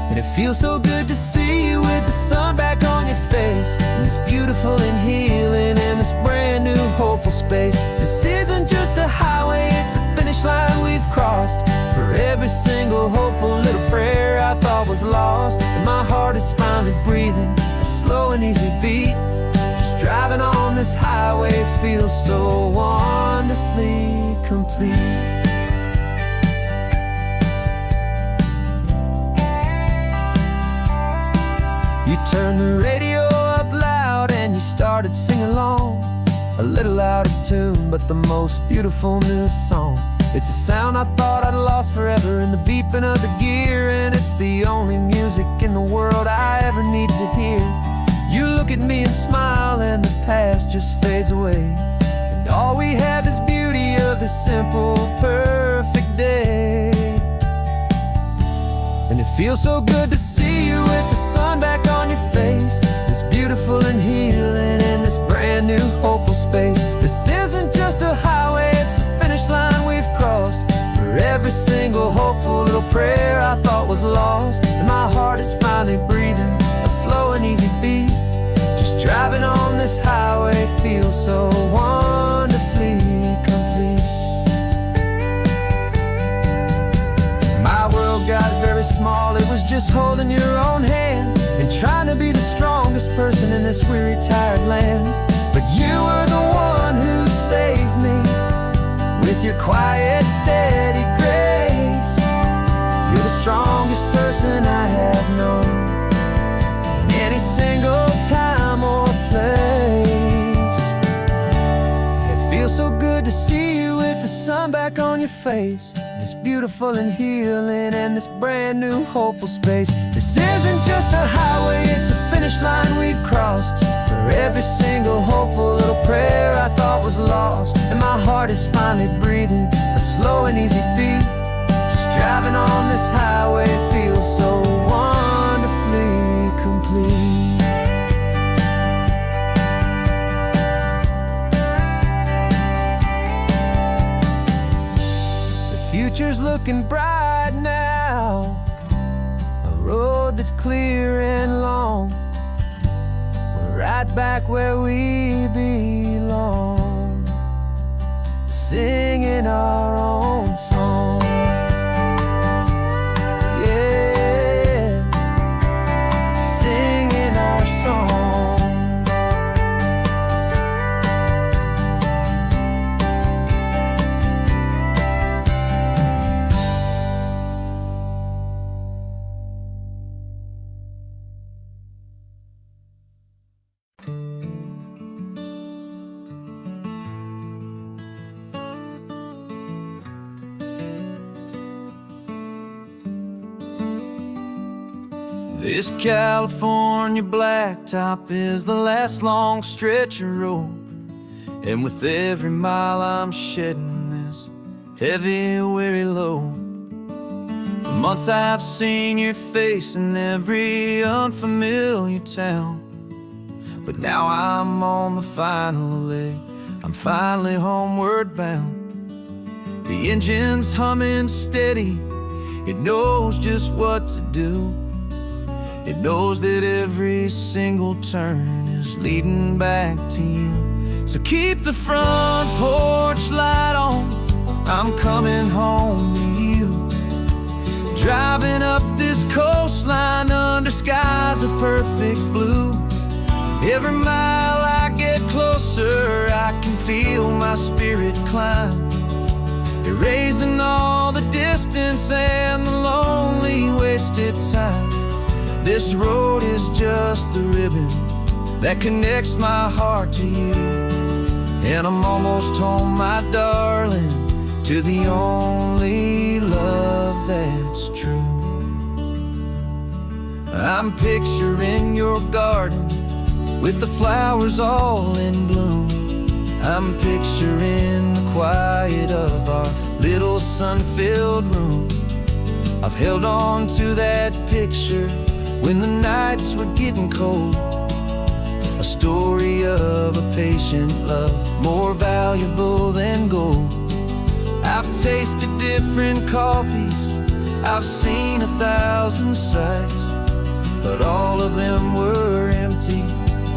And it feels so good to see you with the sun back on your face, and this beautiful and healing in this brand new hopeful space. This isn't just a highway, it's a finish line we've crossed. For every single hopeful little prayer I thought was lost, and my heart is finally breathing a slow and easy beat. Just driving on this highway feels so wonderfully complete. You turned the radio up loud and you started singing along, a little out of tune, but the most beautiful new song. It's a sound I thought I'd lost forever in the beeping of the gear, and it's the only music in the world I ever need to hear. You look at me and smile, and the past just fades away, and all we have is beauty of this simple, perfect day. And it feels so good to see you with the sun back on your face, this beautiful and healing in this brand new hopeful space. This isn't just a highway, it's a finish line we've crossed. For every single hopeful little prayer I thought was lost, and my heart is finally breathing a slow and easy beat. Just driving on this highway feels so wonderfully complete. My world got very small, it was just holding your own hand and trying to be the strongest person in this weary, tired land. But you were the one who saved me with your quiet, steady grace. You're the strongest person I have known in any single time or place. It feels so good to see you with the sun back on your face, this beautiful and healing and this brand new hopeful space. This isn't just a highway, it's a finish line we've crossed. For every single hopeful little prayer I thought was lost, and my heart is finally breathing a slow and easy beat. Just driving on this highway feels so wonderfully complete. Future's looking bright now, a road that's clear and long. We're right back where we belong, singing our own song. Yeah, singing our song. This California blacktop is the last long stretch of road, and with every mile I'm shedding this heavy, weary load. For months I've seen your face in every unfamiliar town, but now I'm on the final leg, I'm finally homeward bound. The engine's humming steady, it knows just what to do. It knows that every single turn is leading back to you. So keep the front porch light on, I'm coming home to you. Driving up this coastline under skies of perfect blue. Every mile I get closer, I can feel my spirit climb, erasing all the distance and the lonely wasted time. This road is just the ribbon that connects my heart to you, and I'm almost home, my darling, to the only love that's true. I'm picturing your garden with the flowers all in bloom. I'm picturing the quiet of our little sun-filled room. I've held on to that picture when the nights were getting cold, a story of a patient love more valuable than gold. I've tasted different coffees, I've seen 1,000 sights, but all of them were empty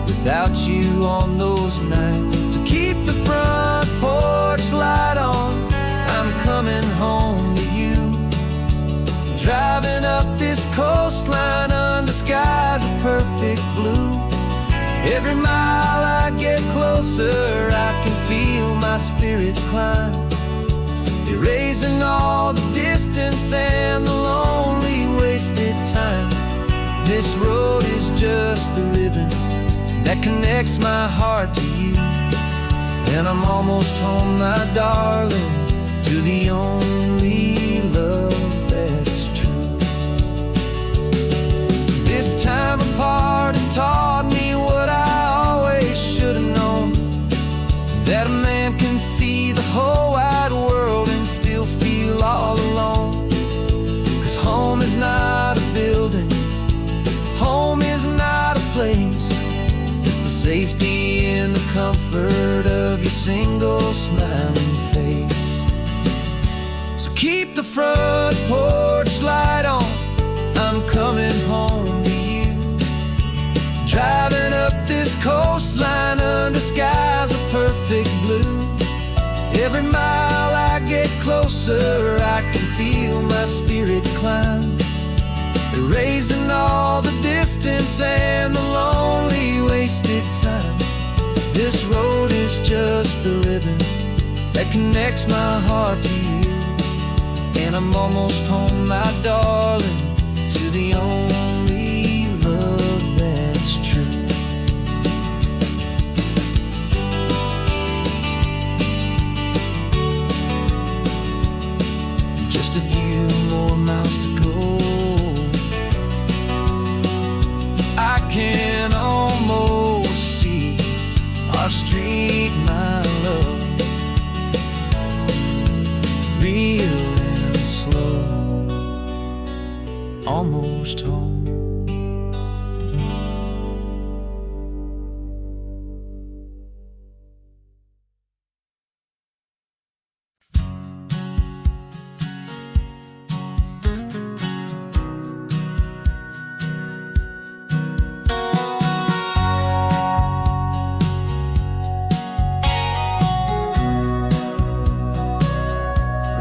without you on those nights. So keep the front porch light on, I'm coming home to you. Driving up this coastline under skies of perfect blue. Every mile I get closer, I can feel my spirit climb, erasing all the distance and the lonely wasted time. This road is just the ribbon that connects my heart to you, and I'm almost home, my darling, to the only love that's true. This time apart has taught me a single smiling face. So keep the front porch light on, I'm coming home to you. Driving up this coastline under skies of perfect blue. Every mile I get closer, I can feel my spirit climb, erasing all the distance and the lonely wasted time. This road is just the ribbon that connects my heart to you. And I'm almost home, my darling, to the only love that's true. Just a few more miles to go, I can almost see our street, my love, real and slow, almost home.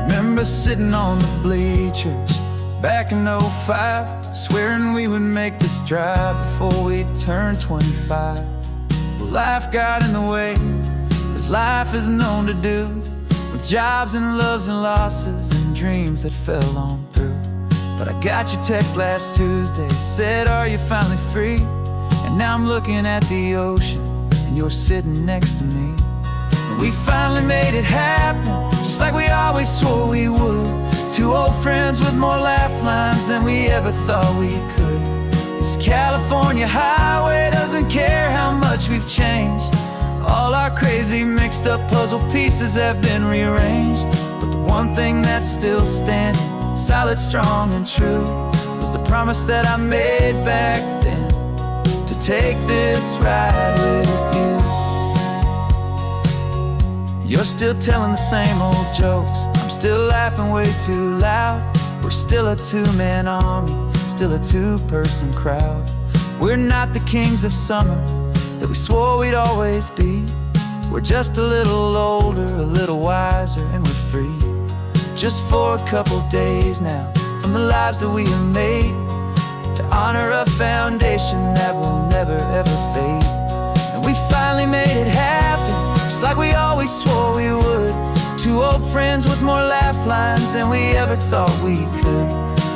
Remember sitting on the bleachers back in '05, swearing we would make this drive before we turned 25. Well, life got in the way, as life is known to do, with jobs and loves and losses and dreams that fell on through. But I got your text last Tuesday, said, are you finally free? And now I'm looking at the ocean, and you're sitting next to me. We finally made it happen, just like we always swore we would. Two old friends with more laugh lines than we ever thought we could. This California highway doesn't care how much we've changed. All our crazy mixed up puzzle pieces have been rearranged. But the one thing that's still standing, solid, strong, and true, was the promise that I made back then, to take this ride with you. You're still telling the same old jokes, I'm still laughing way too loud. We're still a two-man army, still a two-person crowd. We're not the kings of summer that we swore we'd always be. We're just a little older, a little wiser, and we're free. Just for a couple days now, from the lives that we have made, to honor a foundation that will never ever fade. And we finally made it happen, just like we always swore we would. Two old friends with more laugh lines than we ever thought we could.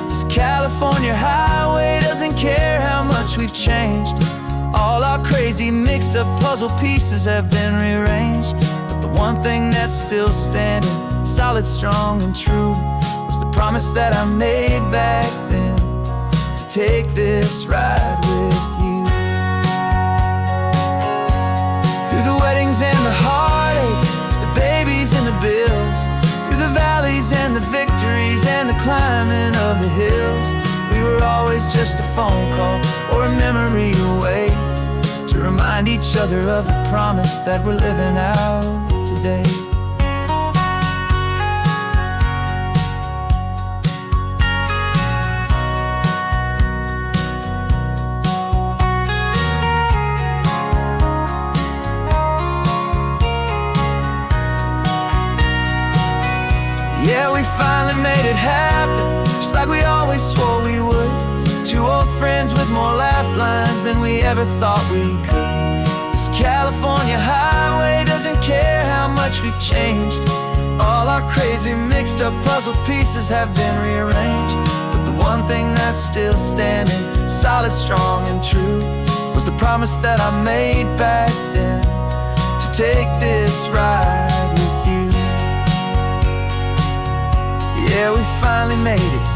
This California highway doesn't care how much we've changed. All our crazy mixed up puzzle pieces have been rearranged. But the one thing that's still standing, solid, strong, and true, was the promise that I made back then, to take this ride with you. Through the weddings and the heartaches, the babies and the bills, through the valleys and the victories and the climbing of the hills, we were always just a phone call or a memory away, to remind each other of the promise that we're living out today. Yeah, we finally made it happen, just like we always swore we would. Two old friends with more laugh lines than we ever thought we could. This California highway doesn't care how much we've changed. All our crazy mixed up puzzle pieces have been rearranged. But the one thing that's still standing, solid, strong, and true, was the promise that I made back then, to take this ride with you. Yeah, we finally made it,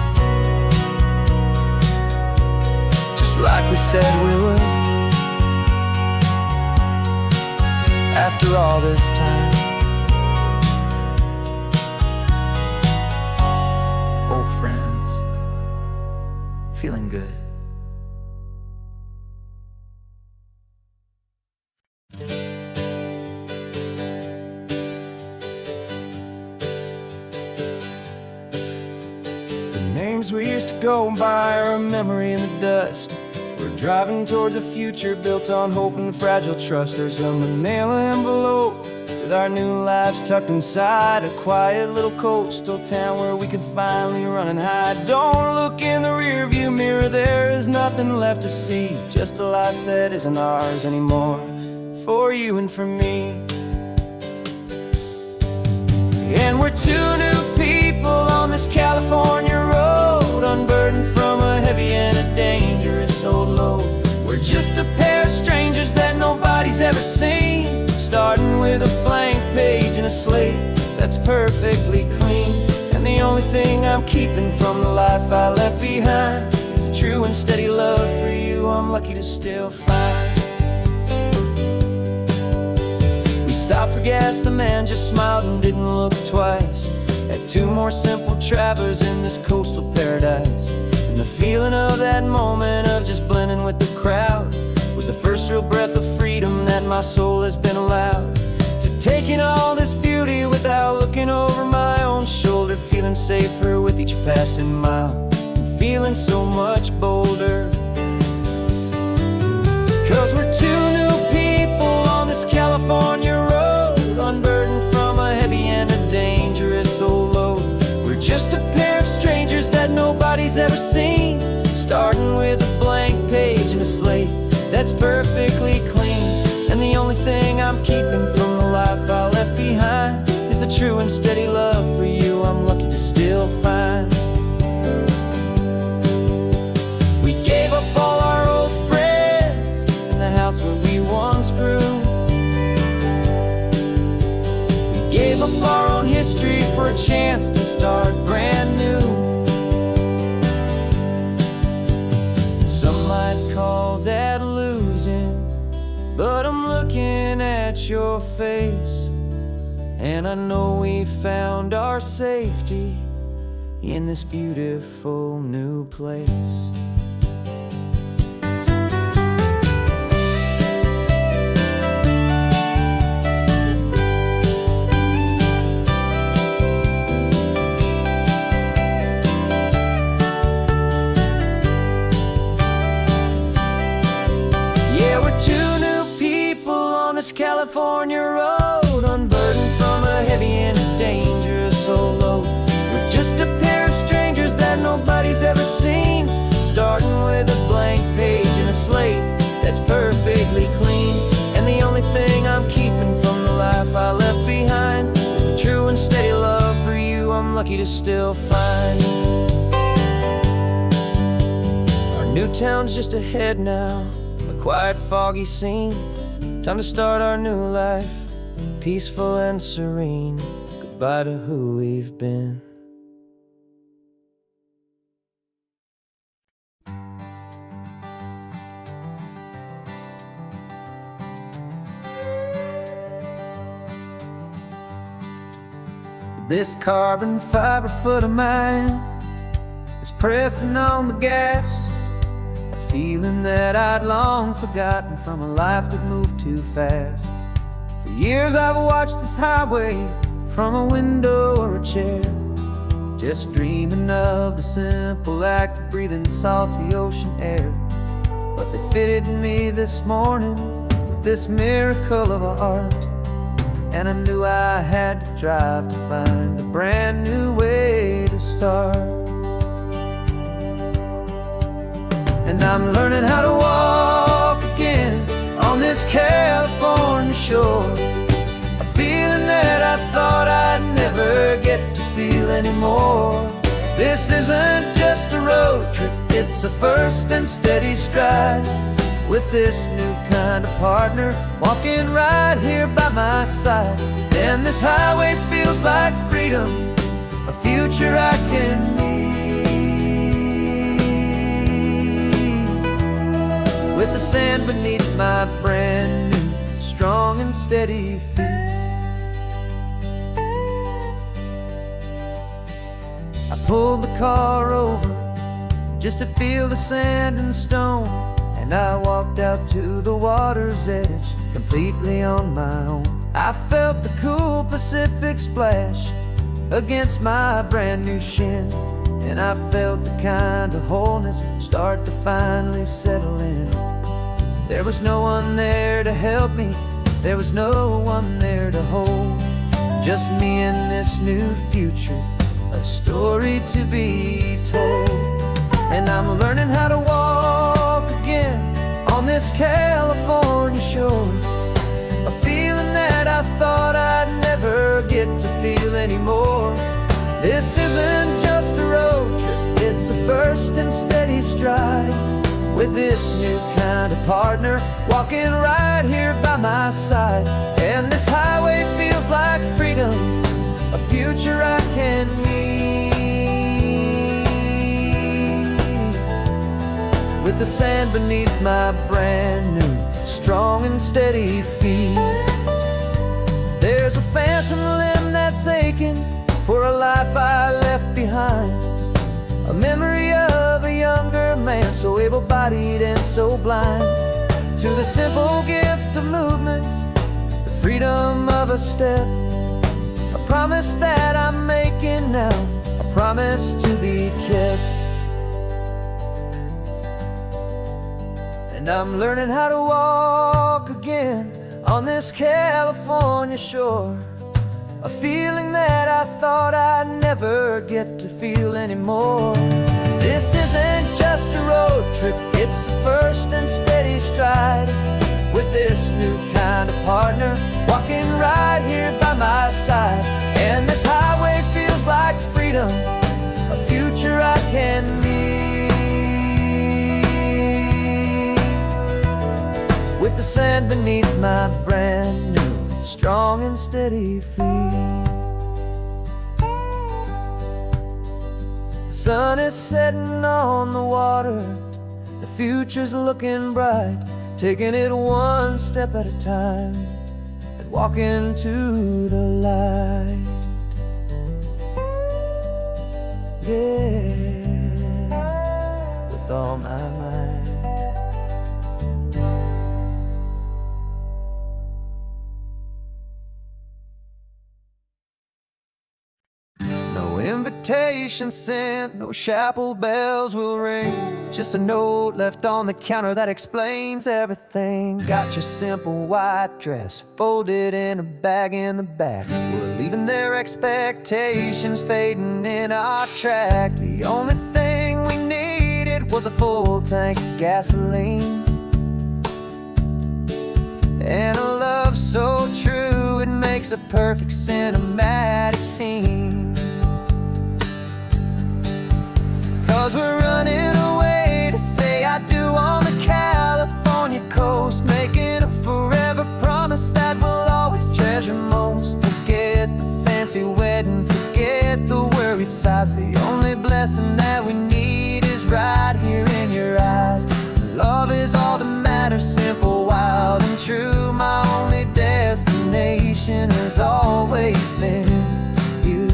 just like we said we would. After all this time, old friends, feeling good. lives were years to go by, or a memory in the dust. We're driving towards a future built on hope and fragile trust. There's a manila envelope with our new lives tucked inside, a quiet little coastal town where we can finally run and hide. Don't look in the rearview mirror, there is nothing left to see, just a life that isn't ours anymore, for you and for me. And we're two new people on this California road, unburdened from a heavy and a dangerous old load. We're just a pair of strangers that nobody's ever seen, starting with a blank page and a slate that's perfectly clean. And the only thing I'm keeping from the life I left behind is a true and steady love for you I'm lucky to still find. We stopped for gas, the man just smiled and didn't look twice. Had two more simple travelers in this coastal paradise. And the feeling of that moment of just blending with the crowd was the first real breath of freedom that my soul has been allowed to take in all this beauty without looking over my own shoulder, feeling safer with each passing mile, and feeling so much bolder. 'Cause we're two new people on this California road, unburdened from a heavy and a dangerous old load. We're just a pair of strangers that nobody's ever seen, starting with a blank page and a slate that's perfectly clean. And the only thing I'm keeping from the life I left behind is a true and steady love for you I'm lucky to still find. We gave up all our old friends in the house where we once grew. We gave up our own history for a chance to start brand new. Some might call that losing, but I'm looking at your face, and I know we found our safety in this beautiful new place. Yeah, we're two new people on this California road, unburdened from a heavy and a dangerous old load. We're just a pair of strangers that nobody's ever seen, starting with a blank page and a slate that's perfectly clean. And the only thing I'm keeping from the life I left behind is the true and steady love for you I'm lucky to still find. Our new town's just ahead now, a quiet, foggy scene. Time to start our new life, peaceful and serene. Goodbye to who we've been. This carbon fiber foot of mine is pressing on the gas, a feeling that I'd long forgotten from a life that moved too fast. For years I've watched this highway from a window or a chair, just dreaming of the simple act of breathing salty ocean air. But they fitted me this morning with this miracle of art, and I knew I had to drive to find a brand new way to start. And I'm learning how to walk again on this California shore, a feeling that I thought I'd never get to feel anymore. This isn't just a road trip, it's a first and steady stride, with this new kind of partner walking right here by my side. And this highway feels like freedom, a future I can need, with the sand beneath my brand new strong and steady feet. I pulled the car over just to feel the sand and stone, and I walked out to the water's edge completely on my own. I felt the cool Pacific splash against my brand new shin, and I felt the kind of wholeness start to finally settle in. There was no one there to help me, there was no one there to hold. Just me and this new future, a story to be told. And I'm learning how to walk again on this California shore, a feeling that I thought I'd never get to feel anymore. This isn't just a road trip, it's a first and steady stride, with this new kind of partner walking right here by my side. And this highway feels like freedom, a future I can meet, with the sand beneath my brand new, strong and steady feet. There's a phantom limb that's aching for a life I left behind, a memory of a younger man, so able-bodied and so blind, to the simple gift of movement, the freedom of a step, a promise that I'm making now, a promise to be kept. And I'm learning how to walk again on this California shore, a feeling that I thought I'd never get to feel anymore. This isn't just a road trip, it's a first and steady stride, with this new kind of partner walking right here by my side. And this highway feels like freedom, a future I can meet, with the sand beneath my brand new, strong and steady feet. The sun is setting on the water, the future's looking bright, taking it one step at a time and walking to the light. Yeah, with all my might. No invitation sent, no chapel bells will ring, just a note left on the counter that explains everything. Got your simple white dress folded in a bag in the back. We're leaving their expectations fading in our track. The only thing we needed was a full tank of gasoline, and a love so true it makes a perfect cinematic scene. 'Cause we're running away to say I do on the California coast, making a forever promise that we'll always treasure most. Forget the fancy wedding, forget the worried sighs. The only blessing that we need is right here in your eyes. Love is all that matters, simple, wild and true. My only destination has always been you.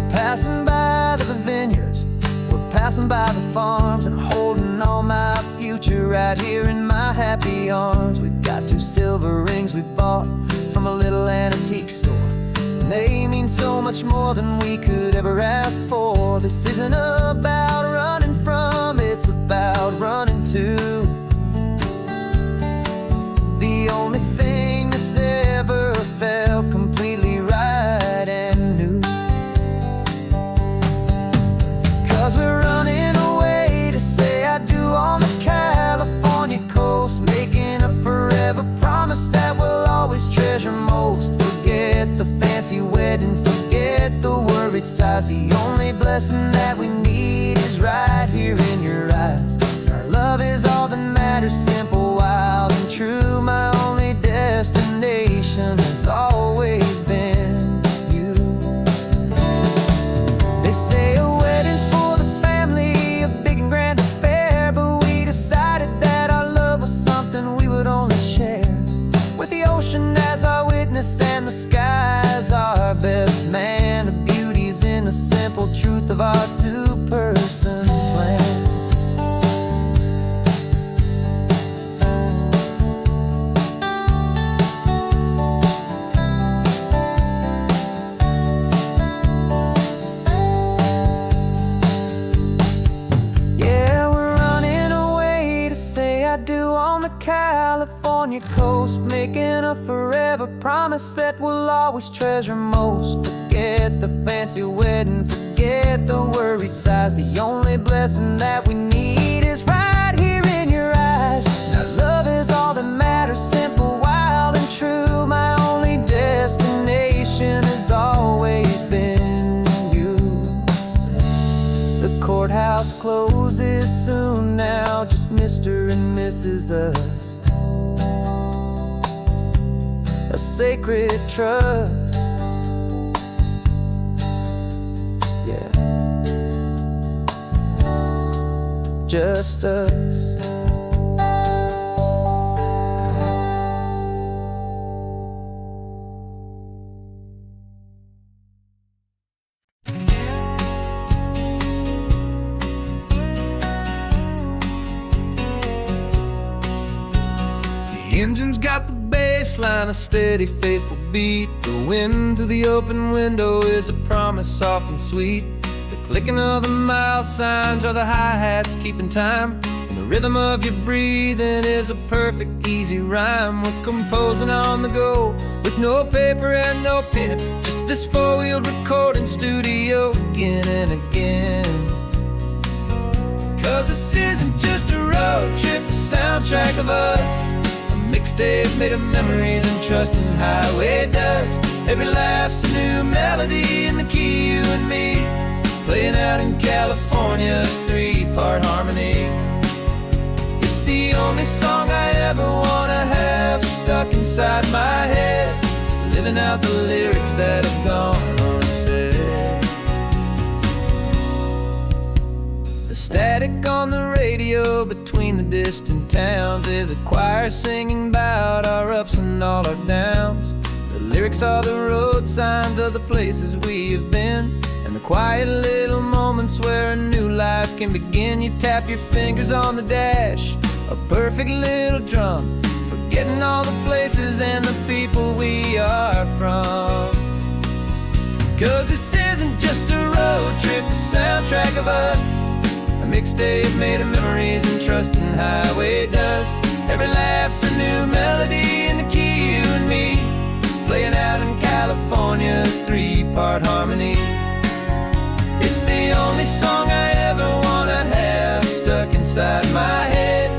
Passing by the vineyards, we're passing by the farms, and holding all my future right here in my happy arms. We've got 2 silver rings we bought from a little antique store, and they mean so much more than we could ever ask for. This isn't about running from, it's about running to. The only thing that's ever felt completely right and new. 'Cause we're running away to say I do on the California coast, making a forever promise that we'll always treasure most. Forget the fancy wedding, forget the worried sighs. The only blessing that we need is right here in your eyes. Our love is all that matters, simple, wild and true. My only destination has always been you. They say a wedding's for the family, a big and grand affair, but we decided that our love was something we would only share, with the ocean as our witness and the sky as our best man. The beauty's in the simple truth of our 2 persons. California coast, making a forever promise that we'll always treasure most. Forget the fancy wedding, forget the worried sighs. The only blessing that we need is right here in your eyes. Now love is all that matters, simple, wild and true. My only destination has always been you. The courthouse closes soon now, just Mr. and Mrs. Us. A sacred trust. Yeah, just us. The engine's got the baseline, a steady, faithful beat. The wind through the open window is a promise soft and sweet. The clicking of the mile signs are the hi-hats keeping time, and the rhythm of your breathing is a perfect, easy rhyme. We're composing on the go with no paper and no pen, just this four-wheeled recording studio again and again. 'Cause this isn't just a road trip, the soundtrack of us. Mixtape made of memories and trust in highway dust. Every laugh's a new melody in the key, you and me, playing out in California's three-part harmony. It's the only song I ever wanna have stuck inside my head, living out the lyrics that have gone unsaid. The static on the radio between the distant towns is a choir singing about our ups and all our downs. The lyrics are the road signs of the places we have been, and the quiet little moments where a new life can begin. You tap your fingers on the dash, a perfect little drum, forgetting all the places and the people we are from. 'Cause this isn't just a road trip, the soundtrack of us. A mixtape made of memories and trust in highway dust. Every laugh's a new melody in the key, you and me, playing out in California's three-part harmony. It's the only song I ever wanna have stuck inside my head,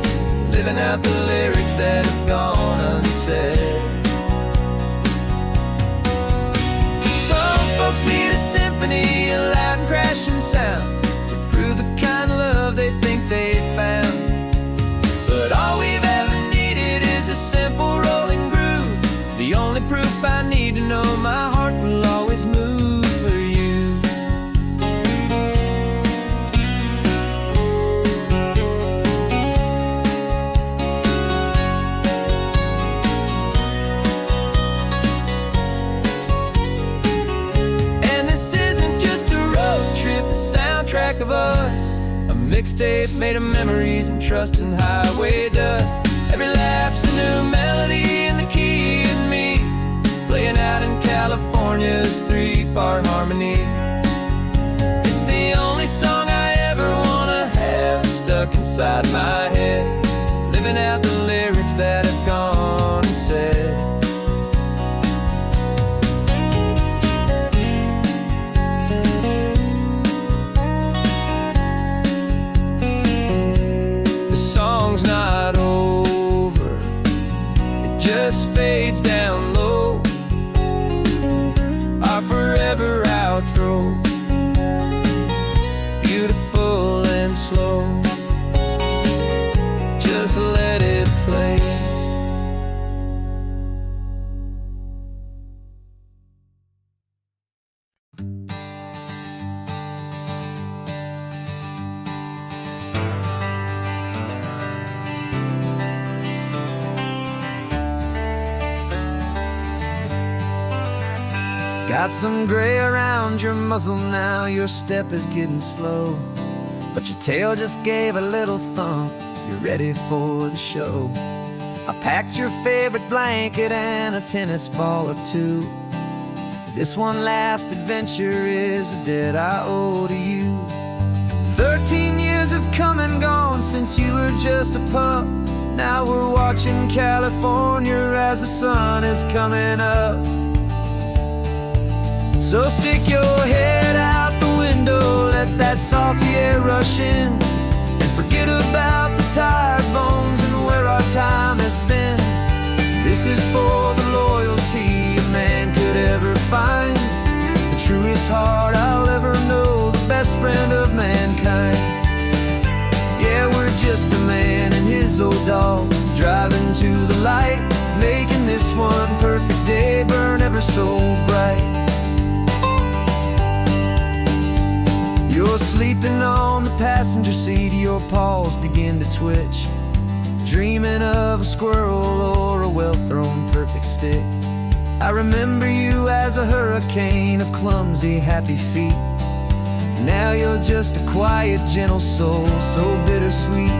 living out the lyrics that have gone unsaid. Some folks need a symphony, a loud and crashing sound, the kind of love they think they found. But all we've ever needed is a simple rolling groove, the only proof I need to know my heart will always move for you. And this isn't just a road trip, the soundtrack of us. A mixtape made of memories and trust in highway dust. Every laugh's a new melody in the key, and me, playing out in California's three-part harmony. It's the only song I ever wanna have stuck inside my head, living out the lyrics that have gone and said. Song's not over, it just fades down low, our forever outro, beautiful and slow, just let it play. Got some gray around your muzzle now, your step is getting slow, but your tail just gave a little thump, you're ready for the show. I packed your favorite blanket and a tennis ball or two. This one last adventure is a debt I owe to you. 13 years have come and gone since you were just a pup. Now we're watching California as the sun is coming up. So stick your head out the window, let that salty air rush in, and forget about the tired bones and where our time has been. This is for the loyalty a man could ever find, the truest heart I'll ever know, the best friend of mankind. Yeah, we're just a man and his old dog, driving to the light, making this one perfect day burn ever so bright. You're sleeping on the passenger seat, your paws begin to twitch, dreaming of a squirrel or a well-thrown perfect stick. I remember you as a hurricane of clumsy, happy feet. Now you're just a quiet, gentle soul, so bittersweet.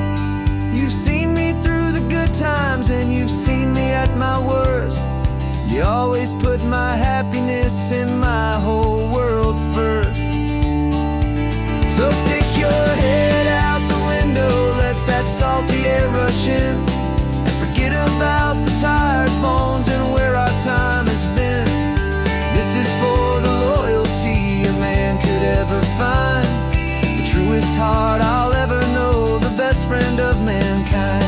You've seen me through the good times and you've seen me at my worst. You always put my happiness in my whole world first. So stick your head out the window, let that salty air rush in, and forget about the tired bones and where our time has been. This is for the loyalty a man could ever find, the truest heart I'll ever know, the best friend of mankind.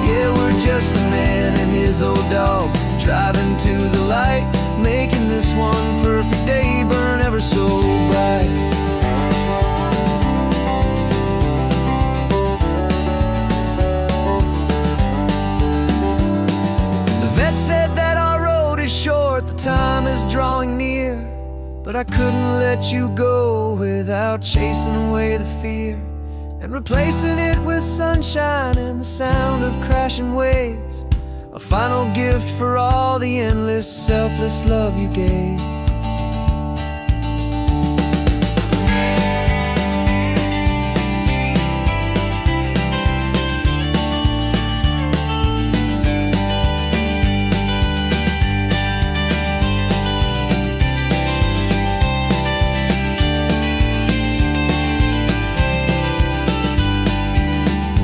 Yeah, we're just a man and his old dog, driving to the light, making this one perfect day burn ever so bright. Said that our road is short, the time is drawing near, but I couldn't let you go without chasing away the fear and replacing it with sunshine and the sound of crashing waves, a final gift for all the endless, selfless love you gave.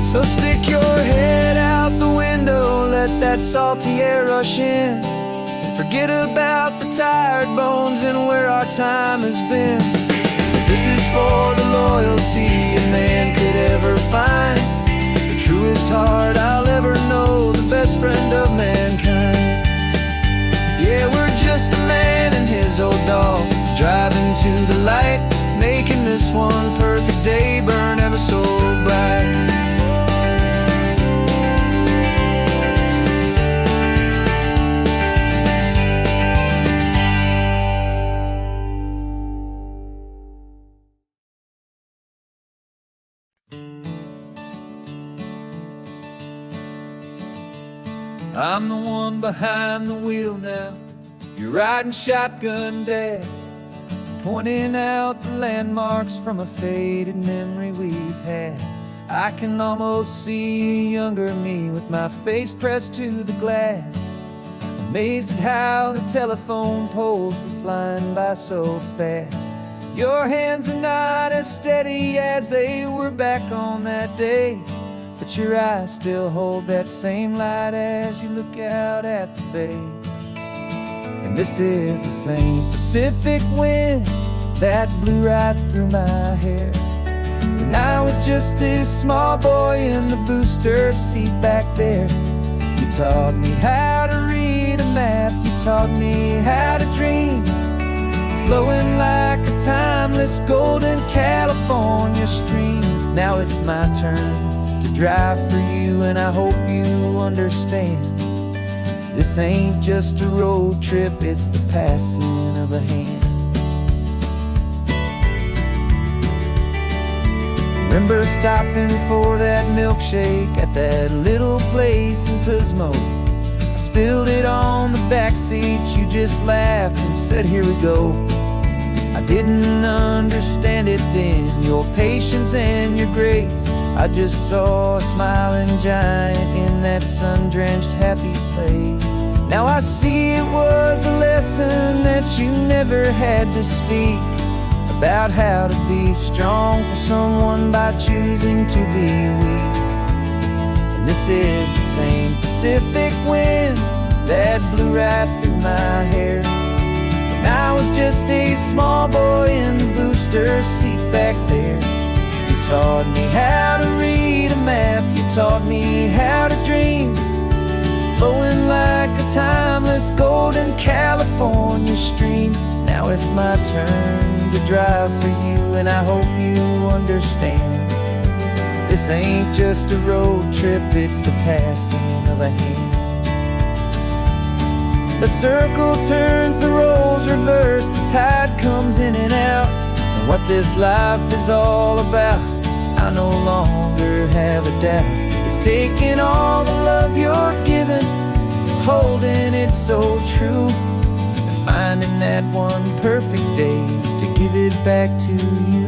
So stick your head out the window, let that salty air rush in, and forget about the tired bones and where our time has been. This is for the loyalty a man could ever find, the truest heart I'll ever know, the best friend of mankind. Yeah, we're just a man and his old dog, driving to the light, making this one perfect day burn ever so bright. I'm the one behind the wheel now, you're riding shotgun, Dad, pointing out the landmarks from a faded memory we've had. I can almost see a younger me with my face pressed to the glass, amazed at how the telephone poles were flying by so fast. Your hands are not as steady as they were back on that day, but your eyes still hold that same light as you look out at the bay. And this is the same Pacific wind that blew right through my hair when I was just a small boy in the booster seat back there. You taught me how to read a map, you taught me how to dream, flowing like a timeless golden California stream. Now it's my turn to drive for you, and I hope you understand, this ain't just a road trip, it's the passing of a hand. Remember stopping for that milkshake at that little place in Pismo? I spilled it on the back seat, you just laughed and said, here we go. I didn't understand it then, your patience and your grace. I just saw a smiling giant in that sun-drenched happy place. Now I see it was a lesson that you never had to speak, about how to be strong for someone by choosing to be weak. And this is the same Pacific wind that blew right through my hair when I was just a small boy in the booster seat back there. You taught me how to read a map, you taught me how to dream, flowing like a timeless golden California stream. Now it's my turn to drive for you, and I hope you understand. This ain't just a road trip, it's the passing of a hand. The circle turns, the roles reverse, the tide comes in and out. And what this life is all about, I no longer have a doubt. It's taking all the love you're giving, holding it so true, and finding that one perfect day to give it back to you.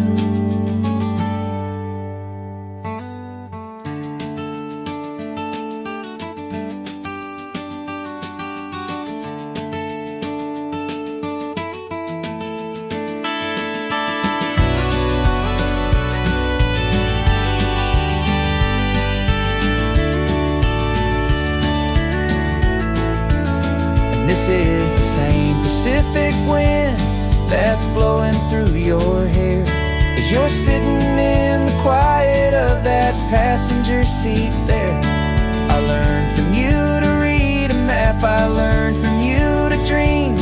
This is the same Pacific wind that's blowing through your hair as you're sitting in the quiet of that passenger seat there. I learned from you to read a map, I learned from you to dream,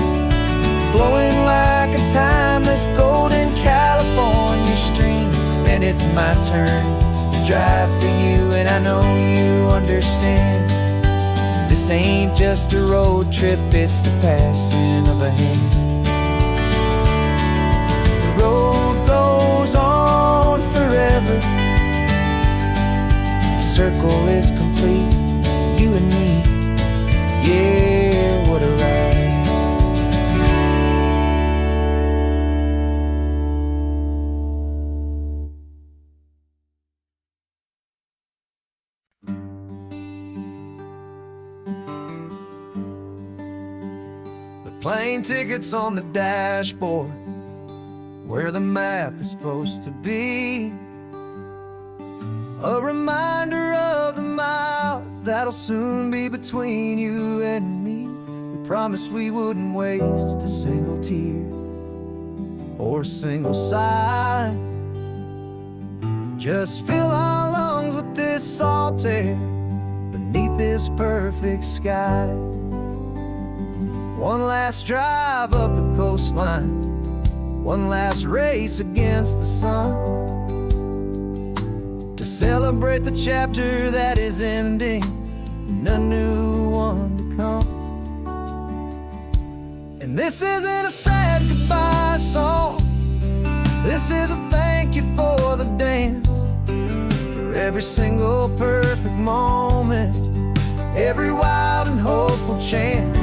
flowing like a timeless golden California stream. And it's my turn to drive for you, and I know you understand. This ain't just a road trip, it's the passing of a hand. The road goes on forever, the circle is complete, you and me, yeah, what a ride. Plane tickets on the dashboard, where the map is supposed to be. A reminder of the miles that'll soon be between you and me. We promised we wouldn't waste a single tear or a single sigh. Just fill our lungs with this salt air beneath this perfect sky. One last drive up the coastline, one last race against the sun, to celebrate the chapter that is ending and a new one to come. And this isn't a sad goodbye song, this is a thank you for the dance, for every single perfect moment, every wild and hopeful chance.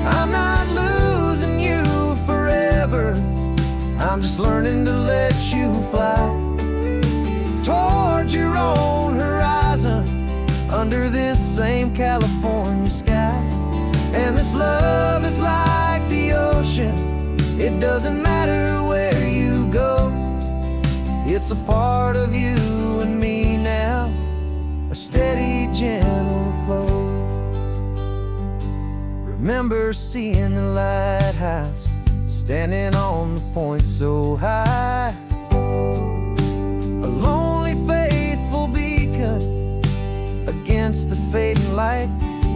I'm not losing you forever, I'm just learning to let you fly towards your own horizon, under this same California sky. And this love is like the ocean, it doesn't matter where you go, it's a part of you and me now, a steady, gentle flow. Remember seeing the lighthouse, standing on the point so high, a lonely, faithful beacon against the fading light.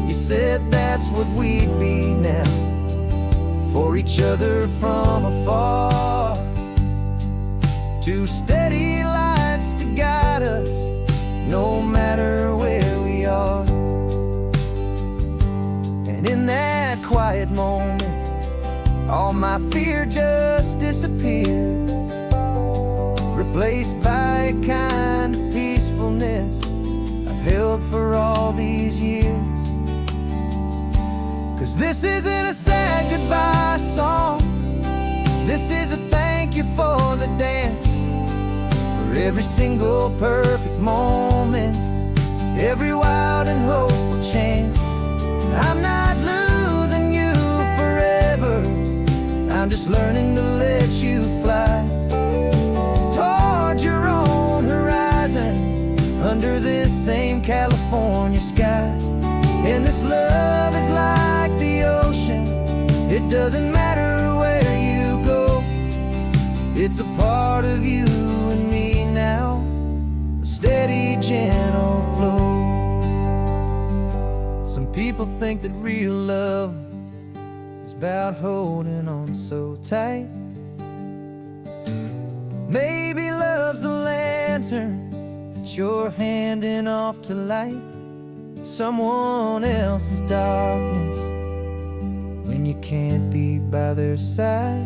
You said that's what we'd be now, for each other from afar. Two steady lights to guide us, no matter where we are. And in that quiet moment, all my fear just disappeared, replaced by a kind of peacefulness I've held for all these years. 'Cause this isn't a sad goodbye song, this is a thank you for the dance, for every single perfect moment, every wild and hopeful chance. I'm not losing you forever, I'm just learning to let you fly towards your own horizon, under this same California your sky. And this love is like the ocean. It doesn't matter where you go. It's a part of you and me now, a steady, gentle flow. Some people think that real love is about holding on so tight. Maybe love's a lantern that you're handing off to light someone else's darkness when you can't be by their side.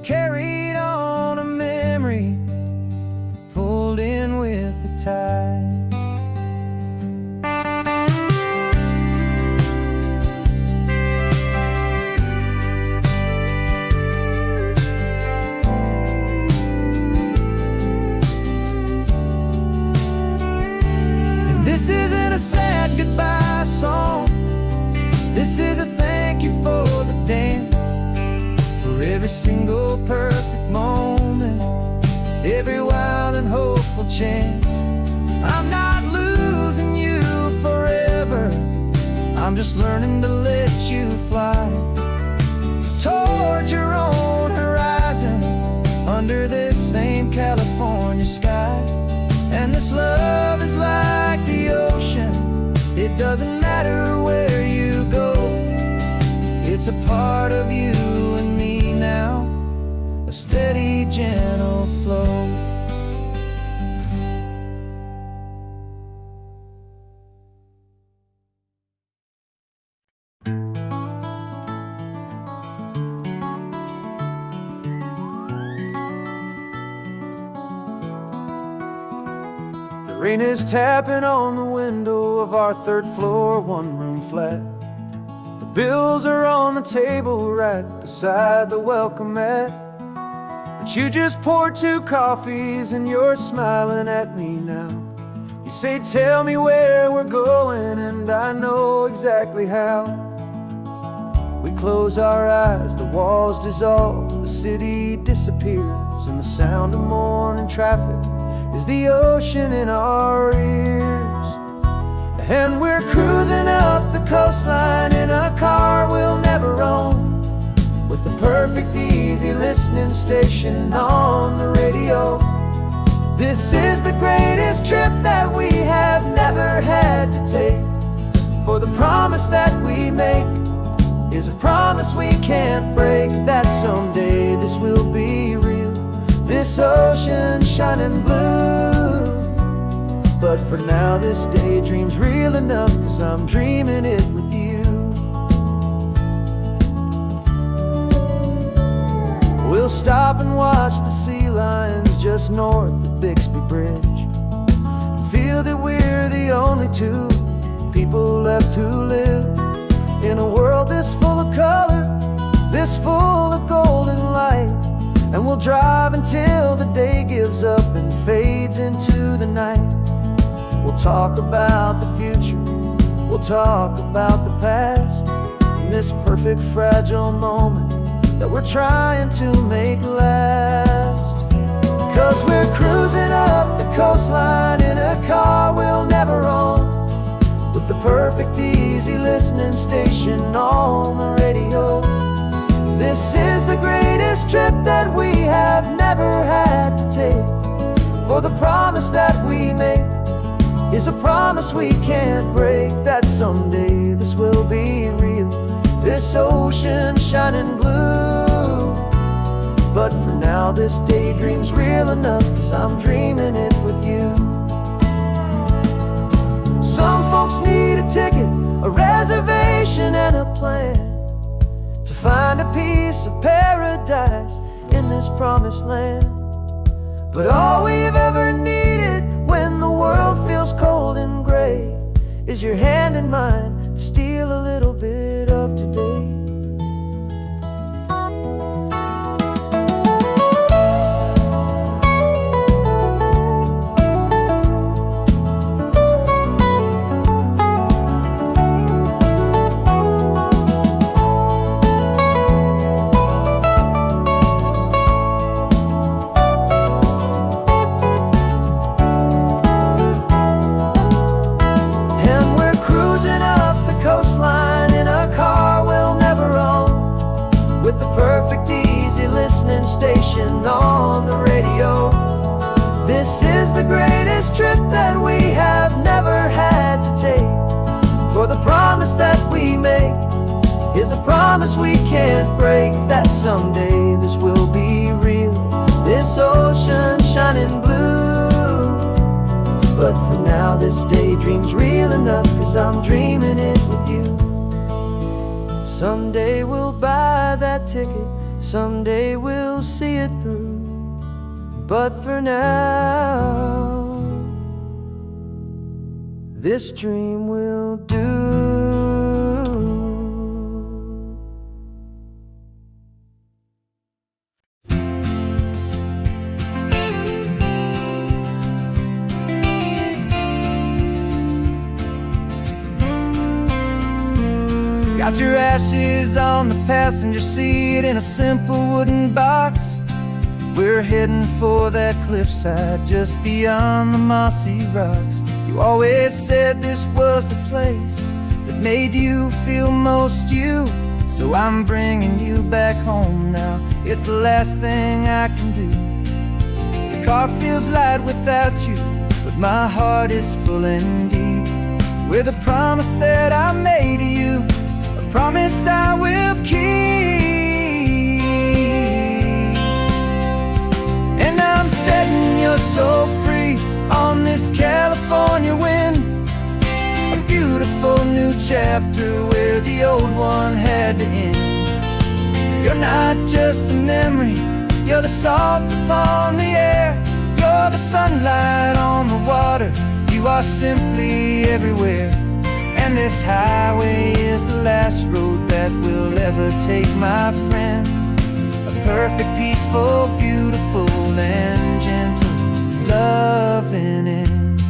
Carried on a memory, pulled in with the tide. This isn't a sad goodbye song. This is a thank you for the dance, for every single perfect moment, every wild and hopeful chance. I'm not losing you forever, I'm just learning to let you fly toward your own horizon, under this same California sky. And this love is like the ocean. It doesn't matter where you go. It's a part of you and me now, a steady, gentle flow. Rain is tapping on the window of our third floor, one-room flat. The bills are on the table right beside the welcome mat. But you just poured 2 coffees and you're smiling at me now. You say, tell me where we're going, and I know exactly how. We close our eyes, the walls dissolve, the city disappears, and the sound of morning traffic is the ocean in our ears. And we're cruising up the coastline in a car we'll never own, with the perfect easy listening station on the radio. This is the greatest trip that we have never had to take, for the promise that we make is a promise we can't break, that someday this will be real, this ocean shining blue. But for now this daydream's real enough, 'cause I'm dreaming it with you. We'll stop and watch the sea lions just north of Bixby Bridge, and feel that we're the only 2 people left who live in a world this full of color, this full of golden light. And we'll drive until the day gives up and fades into the night. We'll talk about the future, we'll talk about the past, in this perfect fragile moment that we're trying to make last. 'Cause we're cruising up the coastline in a car we'll never own, with the perfect easy listening station on the radio. This is the greatest trip that we have never had to take, for the promise that we make is a promise we can't break, that someday this will be real, this ocean shining blue. But for now this daydream's real enough, 'cause I'm dreaming it with you. Some folks need a ticket, a reservation and a plan, to find a piece of paradise in this promised land. But all we've ever needed when the world feels cold and gray is your hand in mine to steal a little bit of today. station on the radio. This is the greatest trip that we have never had to take. For the promise that we make is a promise we can't break, that someday this will be real, this ocean shining blue. But for now this daydream's real enough, 'cause I'm dreaming it with you. Someday we'll buy that ticket, someday we'll see it through. But for now, this dream will do. Got your ashes on the passenger seat in a simple wooden box. We're heading for that cliffside just beyond the mossy rocks. You always said this was the place that made you feel most you. So I'm bringing you back home now, it's the last thing I can do. The car feels light without you, but my heart is full and deep with a promise that I made to you, a promise I will keep. And I'm setting you so free on this California wind, a beautiful new chapter where the old one had to end. You're not just a memory, you're the salt upon the air, you're the sunlight on the water, you are simply everywhere. And this highway is the last road that we'll ever take, my friend. A perfect, peaceful, beautiful, and gentle loving end.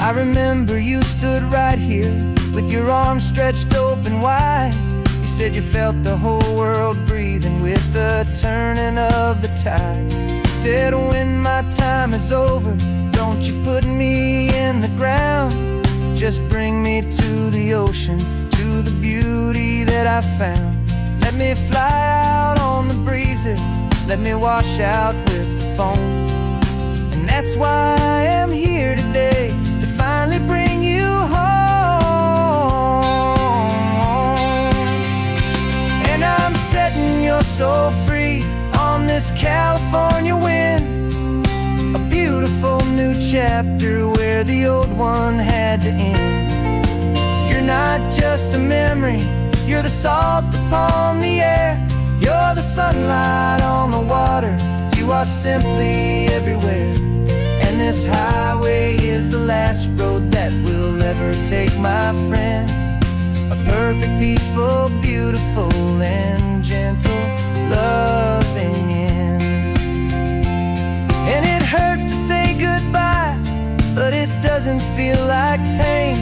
I remember you stood right here with your arms stretched open wide. You said you felt the whole world breathing with the turning of the tide. You said when my time is over, don't you put me in the ground, just bring me to the ocean, to the beauty that I found. Let me fly out on the breezes, let me wash out with the foam. And that's why I am here today, to finally bring you home. And I'm setting you so free on this California wind, a beautiful new chapter where the old one had to end. You're not just a memory, you're the salt upon the air, you're the sunlight on the water, you are simply everywhere. And this highway is the last road that we'll ever take, my friend. A perfect, peaceful, beautiful, and gentle loving end. And it hurts to say goodbye, but it doesn't feel like pain.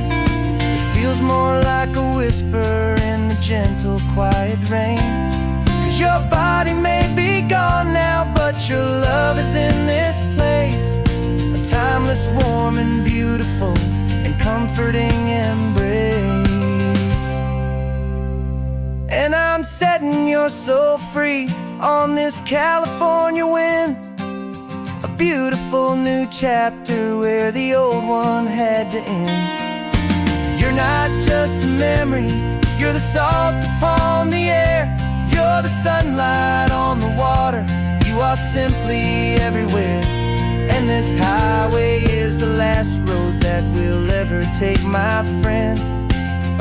It feels more like a whisper in the gentle, quiet rain. 'Cause your body may be gone now, but your love is in this place, a timeless, warm, and beautiful, and comforting embrace. And I'm setting you so free on this California wind, a beautiful new chapter where the old one had to end. You're not just a memory, you're the salt upon the air, you're the sunlight on the water, you are simply everywhere. And this highway is the last road that we'll ever take, my friend.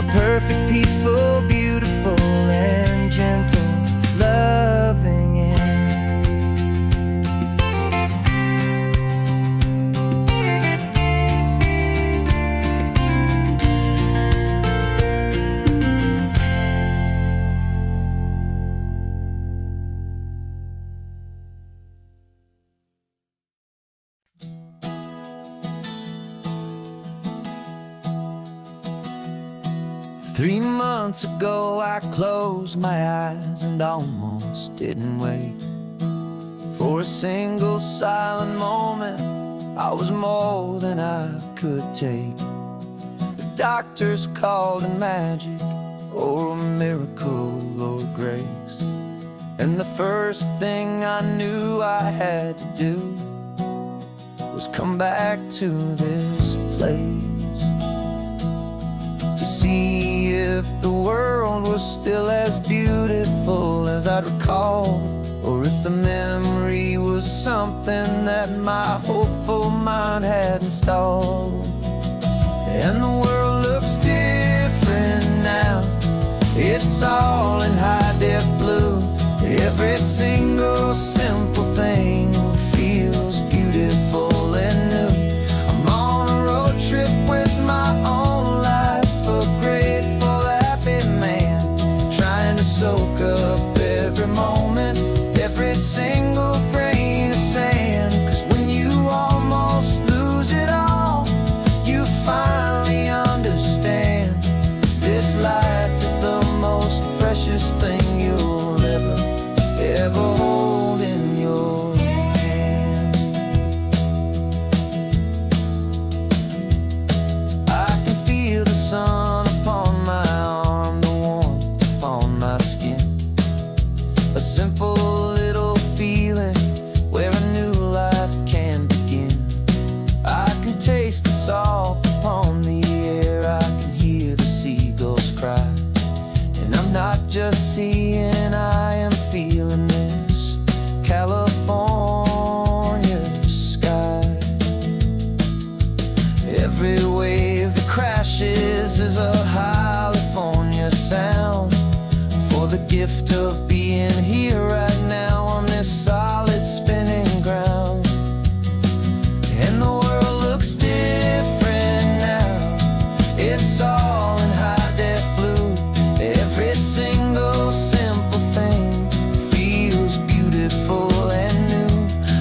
A perfect, peaceful, beautiful, and gentle loving end. Three months ago I closed my eyes and almost didn't wake. For a single silent moment, I was more than I could take. doctors called it magic, or a miracle, or grace. And the first thing I knew I had to do was come back to this place, to see if the world was still as beautiful as I'd recall, or if the memory was something that my hopeful mind had installed. And the world looks different now, it's all in high-def blue. Every single simple thing feels beautiful and new. I'm on a road trip with my own life, a grateful, happy man, trying to soak up every moment, every single grain of sand. 'Cause when you almost lose it all, you finally understand this life is the most precious thing you'll ever hold in your hand. I can feel the sun upon my arm, the warmth upon my skin, a simple little feeling where a new life can begin. I can taste the salt upon the air, I can hear the seagulls cry, and I'm not just seeing, I am feeling this California sky. Every wave that crashes is a California sound, for the gift of being here right now on this solid spinning ground. And the world looks different now, it's all in high-def blue. Every single simple thing feels beautiful and new.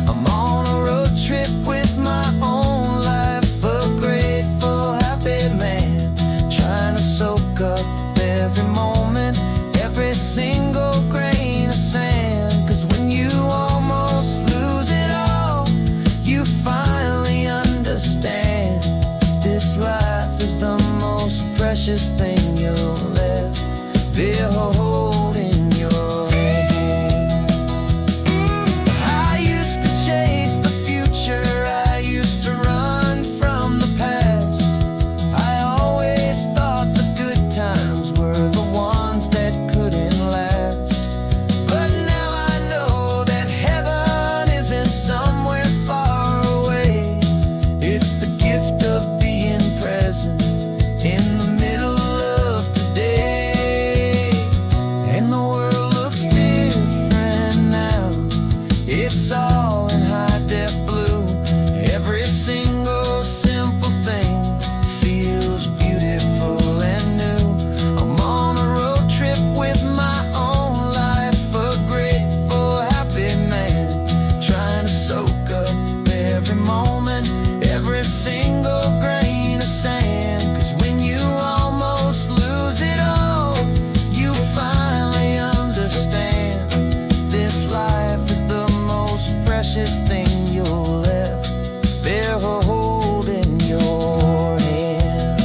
I'm on a road trip with my own life, a grateful, happy man, trying to soak up every moment, every single grain of sand. 'Cause when you almost lose it all, you finally understand this life is the most precious thing you'll ever hold in your hand. I used to chase the future, I used to run from the past. I always thought the good times were the ones that couldn't last. But now I know that heaven isn't somewhere far away. It's the gift of being present in the middle of today. And the world looks different now, it's all in high-def blue. Every single simple thing feels beautiful and new. I'm on a road trip with my own life, a grateful, happy man, trying to soak up every moment, every single grain of sand. 'Cause when you almost lose it all, you finally understand this life is the most precious thing you'll ever hold in your hand.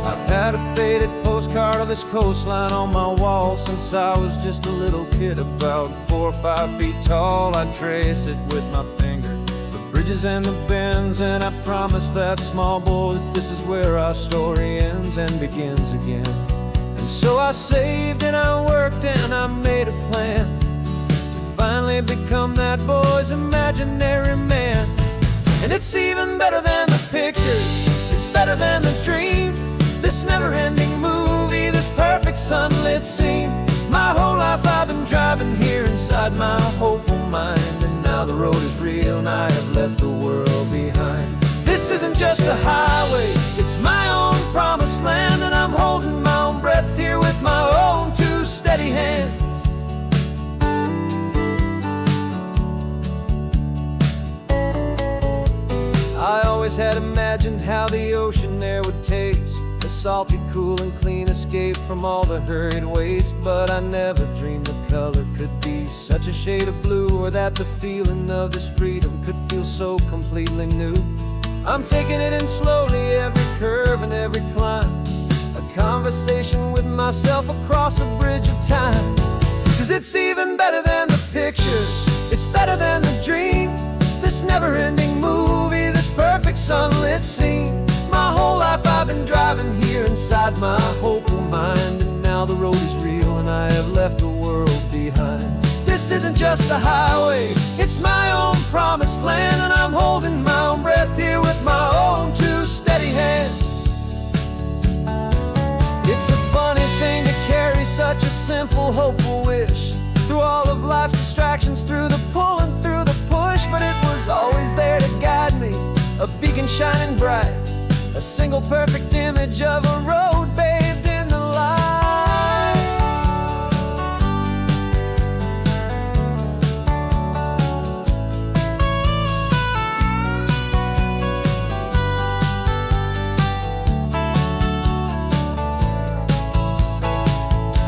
I've had a faded postcard of this coastline on my wall since I was just a little kid, about 4 or 5 feet tall. I trace it with my finger, the bridges and the bends, and I promise that small boy that this is where our story ends and begins again. And so I saved and I worked and I made a plan to finally become that boy's imaginary man. And it's even better than the pictures, it's better than the dream, this never-ending movie, this perfect sunlit scene. My whole life I've been driving here inside my hopeful mind, and now the road is real and I have left the world behind. This isn't just a highway, it's my own promised land, and I'm holding my own breath here with my own 2 steps. steady hands. I always had imagined how the ocean air would taste, a salty, cool and clean escape from all the hurried waste. But I never dreamed the color could be such a shade of blue, or that the feeling of this freedom could feel so completely new. I'm taking it in slowly, every curve and every climb, a conversation with myself across a bridge of time. 'Cause it's even better than the pictures, it's better than the dream, this never-ending movie, this perfect sunlit scene. My whole life I've been driving here inside my hopeful mind, and now the road is real and I have left the world behind. This isn't just a highway, it's my own promised land, and I'm holding my own breath here with my own two steady hands. It's a funny thing to carry such a simple, hopeful wish through all of life's distractions, through the pull and through the push. But it was always there to guide me, a beacon shining bright, a single perfect image of a road bathed in the light.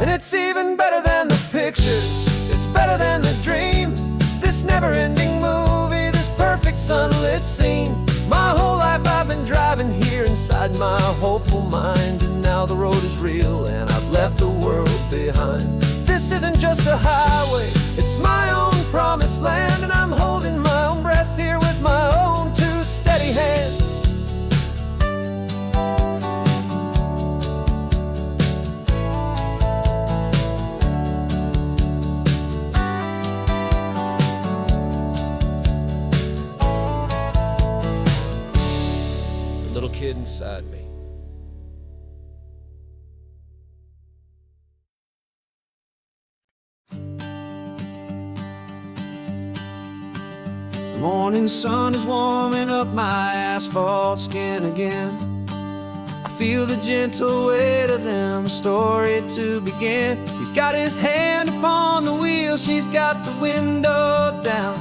And it's even better than the pictures, it's better than the dream, this never-ending movie, this perfect sunlit scene. My whole life I've been driving here inside my hopeful mind, and now the road is real and I've left the world behind. This isn't just a highway, it's my own promised land, and I'm holding my own breath here with my own two steady hands. Little kid inside me. The morning sun is warming up my asphalt skin again. I feel the gentle weight of them, story to begin. He's got his hand upon the wheel, she's got the window down.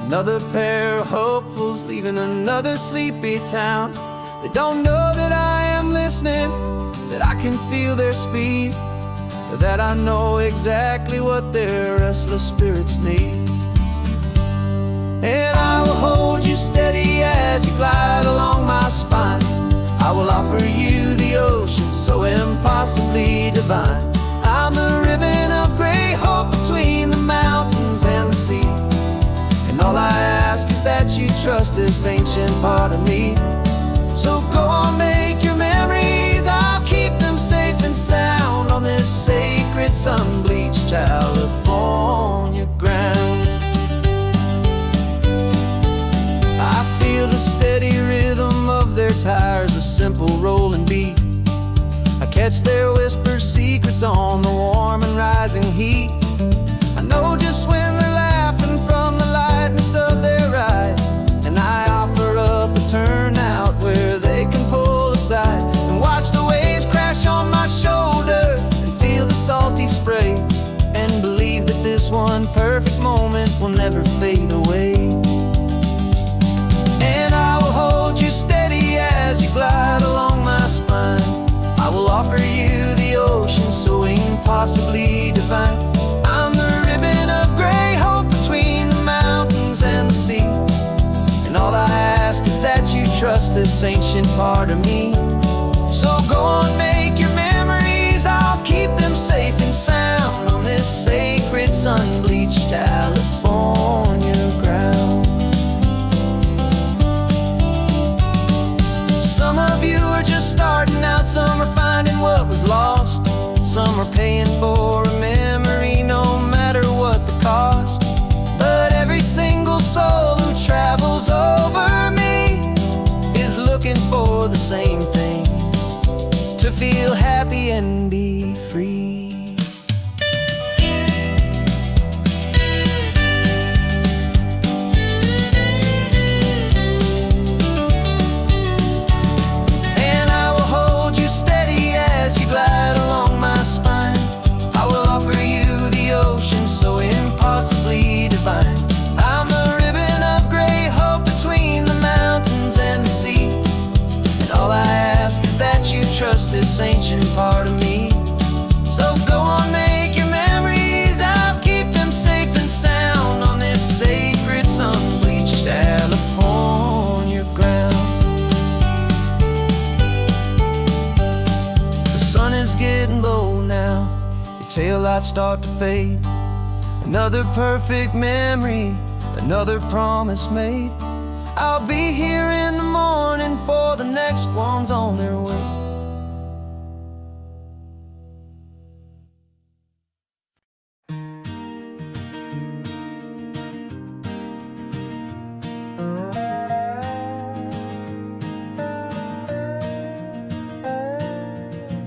Another pair of hopefuls leaving another sleepy town. They don't know that I am listening, that I can feel their speed, or that I know exactly what their restless spirits need. And I will hold you steady as you glide along my spine. I will offer you the ocean so impossibly divine. I'm the ribbon of gray hope between the mountains and the sea. All I ask is that you trust this ancient part of me. So go on, make your memories, I'll keep them safe and sound on this sacred sun-bleached California ground. I feel the steady rhythm of their tires, a simple rolling beat. I catch their whispered secrets on the warm and rising heat. I know just when they're laughing from the lightness of their ride, and I offer up a turnout where they can pull aside and watch the waves crash on my shoulder and feel the salty spray, and believe that this one perfect moment will never fade away. And I will hold you steady as you glide along my spine. I will offer you the ocean so impossibly divine. I'm the ribbon of gray hope between the mountains and the sea. And all I ask is that you trust this ancient part of me. So go on, make your memories, I'll keep them safe and sound on this sacred sun-bleached California ground. Some of you are just starting out, some are finding what was lost, some are paying for a memory no matter what the cost. But every single soul who travels over me is looking for the same thing, to feel happy and be free. lights start to fade. Another perfect memory, another promise made. I'll be here in the morning for the next ones on their way.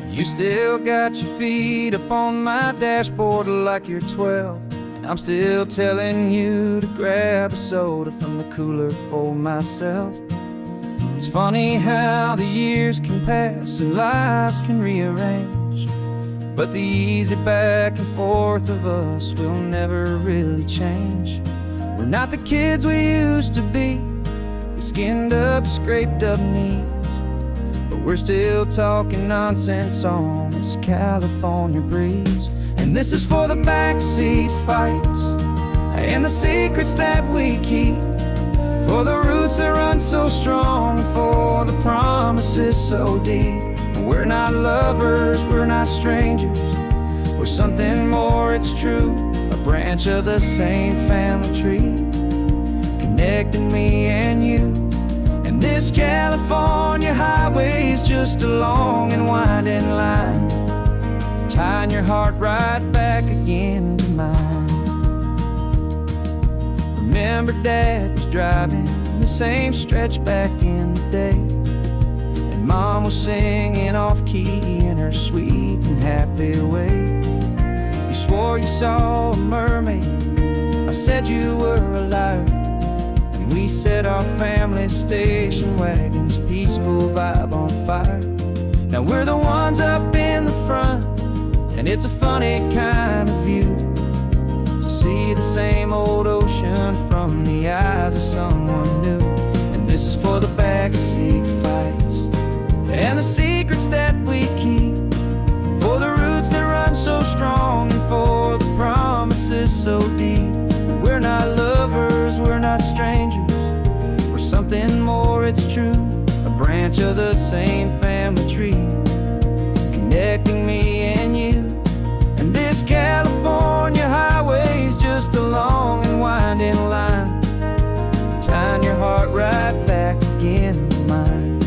You still got your feet up on my dashboard like you're 12, and I'm still telling you to grab a soda from the cooler for myself. It's funny how the years can pass and lives can rearrange, but the easy back and forth of us will never really change. We're not the kids we used to be, with skinned up, scraped up knees, but we're still talking nonsense on this California breeze. And this is for the backseat fights and the secrets that we keep, for the roots that run so strong, for the promises so deep. We're not lovers, we're not strangers, we're something more, it's true. A branch of the same family tree, connecting me and you. And this California highway's just a long and winding line, tying your heart right back again to mine. Remember Dad was driving the same stretch back in the day, and Mom was singing off-key in her sweet and happy way. You swore you saw a mermaid, I said you were a liar, and we set our family station wagon's peaceful vibe on fire. Now we're the ones up in the front, and it's a funny kind of view to see the same old ocean from the eyes of someone new. And this is for the backseat fights and the secrets that we keep, for the roots that run so strong and for the promises so deep. We're not lovers, we're not strangers, we're something more, it's true. A branch of the same family tree, connecting me and you. And this California highway's just a long and winding line, tying your heart right back again to mine.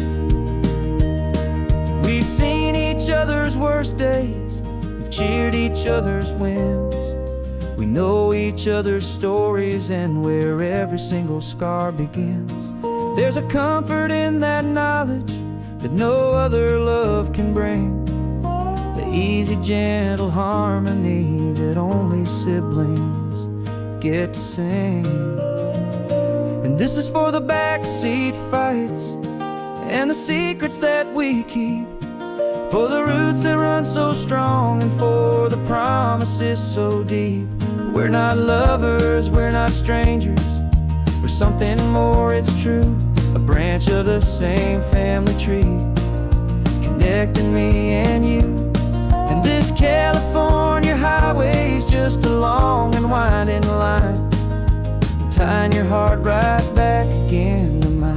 We've seen each other's worst days, we've cheered each other's wins, we know each other's stories and where every single scar begins. There's a comfort in that knowledge that no other love can bring, the easy, gentle harmony that only siblings get to sing. And this is for the backseat fights and the secrets that we keep, for the roots that run so strong and for the promises so deep. We're not lovers, we're not strangers, we're something more, it's true. A branch of the same family tree, connecting me and you. And this California highway's just a long and winding line, tying your heart right back again to mine.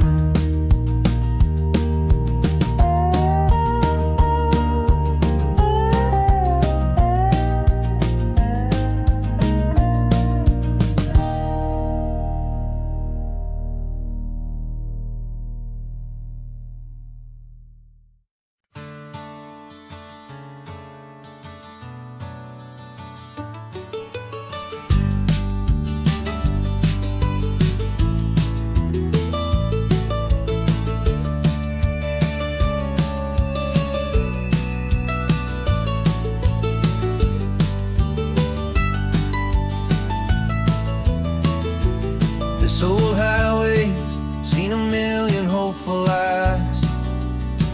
This old highway's seen a million hopeful eyes,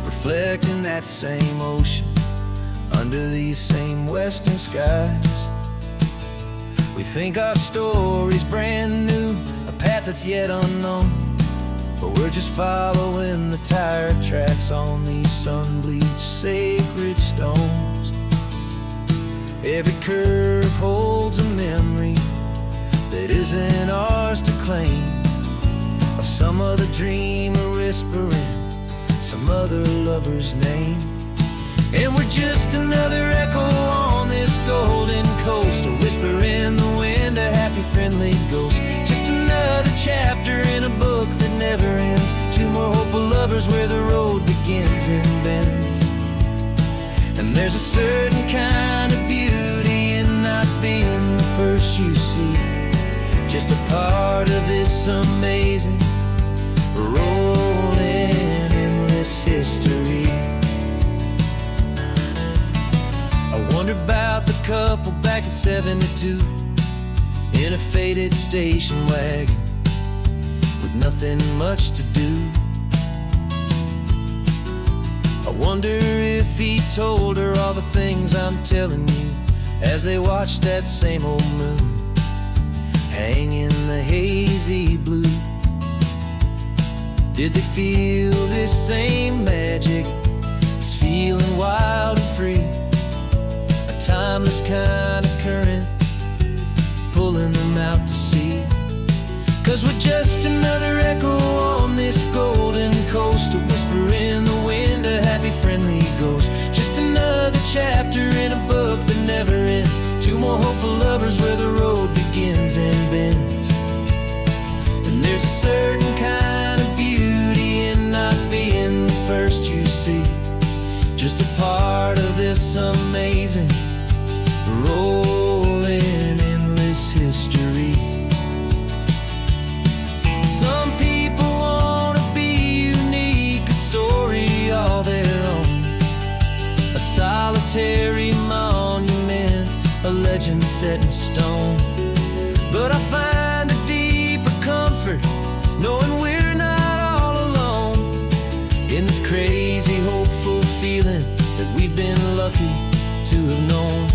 reflecting that same ocean under these same western skies. We think our story's brand new, a path that's yet unknown, but we're just following the tire tracks on these sun-bleached sacred stones. Every curve holds a memory that isn't ours to claim, of some other dreamer whispering some other lover's name. And we're just another echo on this golden coast, a whisper in the wind, a happy friendly ghost. Just another chapter in a book that never ends. Two more hopeful lovers where the road begins and bends. And there's a certain kind of beauty in not being the first you see, just a part of this amazing rolling endless history. I wonder about the couple back in '72 in a faded station wagon with nothing much to do. I wonder if he told her all the things I'm telling you as they watched that same old moon hang in the hazy blue. Did they feel this same magic, this feeling wild and free, a timeless kind of current pulling them out to sea? 'Cause we're just another echo on this golden coast, a whisper in the wind, a happy friendly ghost. Just another chapter in a book that never ends. Two more hopeful lovers where the road begins and bends. And there's a certain kind of beauty in not being the first you see, just a part of this amazing rolling endless history. Some people want to be unique, a story all their own, a solitary monument, a legend set in stone. But I find a deeper comfort knowing we're not all alone in this crazy, hopeful feeling that we've been lucky to have known.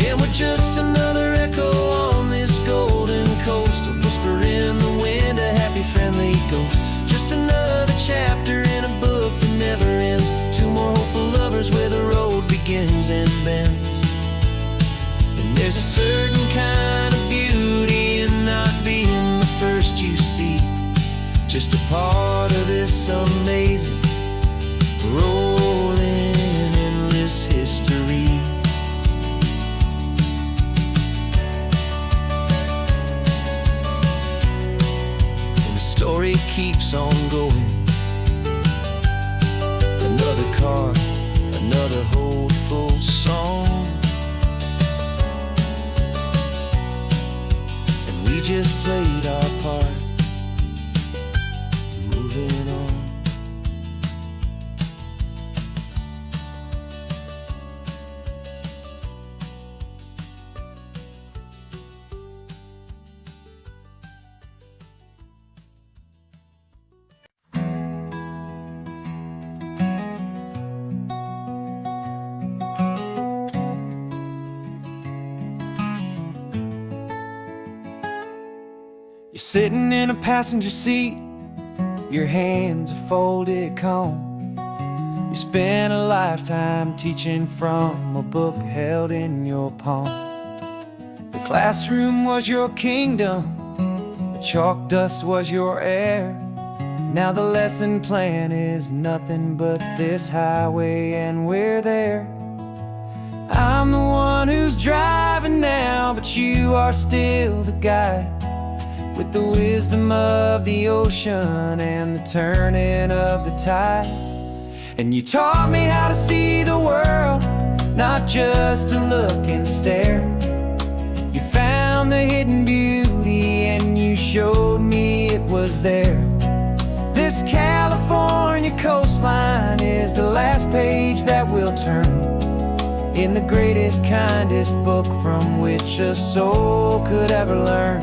And we're just another echo on this golden coast, a whisper in the wind, a happy friendly ghost. Just another chapter in a book that never ends. Two more hopeful lovers where the road begins and bends. And there's a certain kind of beauty in not being the first you see, just a part of this amazing rolling endless history. Story keeps on going. Another card, another hopeful song, and we just played our part, moving on. You're sitting in a passenger seat, your hands are folded calm. You spent a lifetime teaching from a book held in your palm. The classroom was your kingdom, the chalk dust was your air. Now the lesson plan is nothing but this highway and we're there. I'm the one who's driving now, but you are still the guide, with the wisdom of the ocean and the turning of the tide. And you taught me how to see the world, not just to look and stare. You found the hidden beauty and you showed me it was there. This California coastline is the last page that we'll turn in the greatest, kindest book from which a soul could ever learn.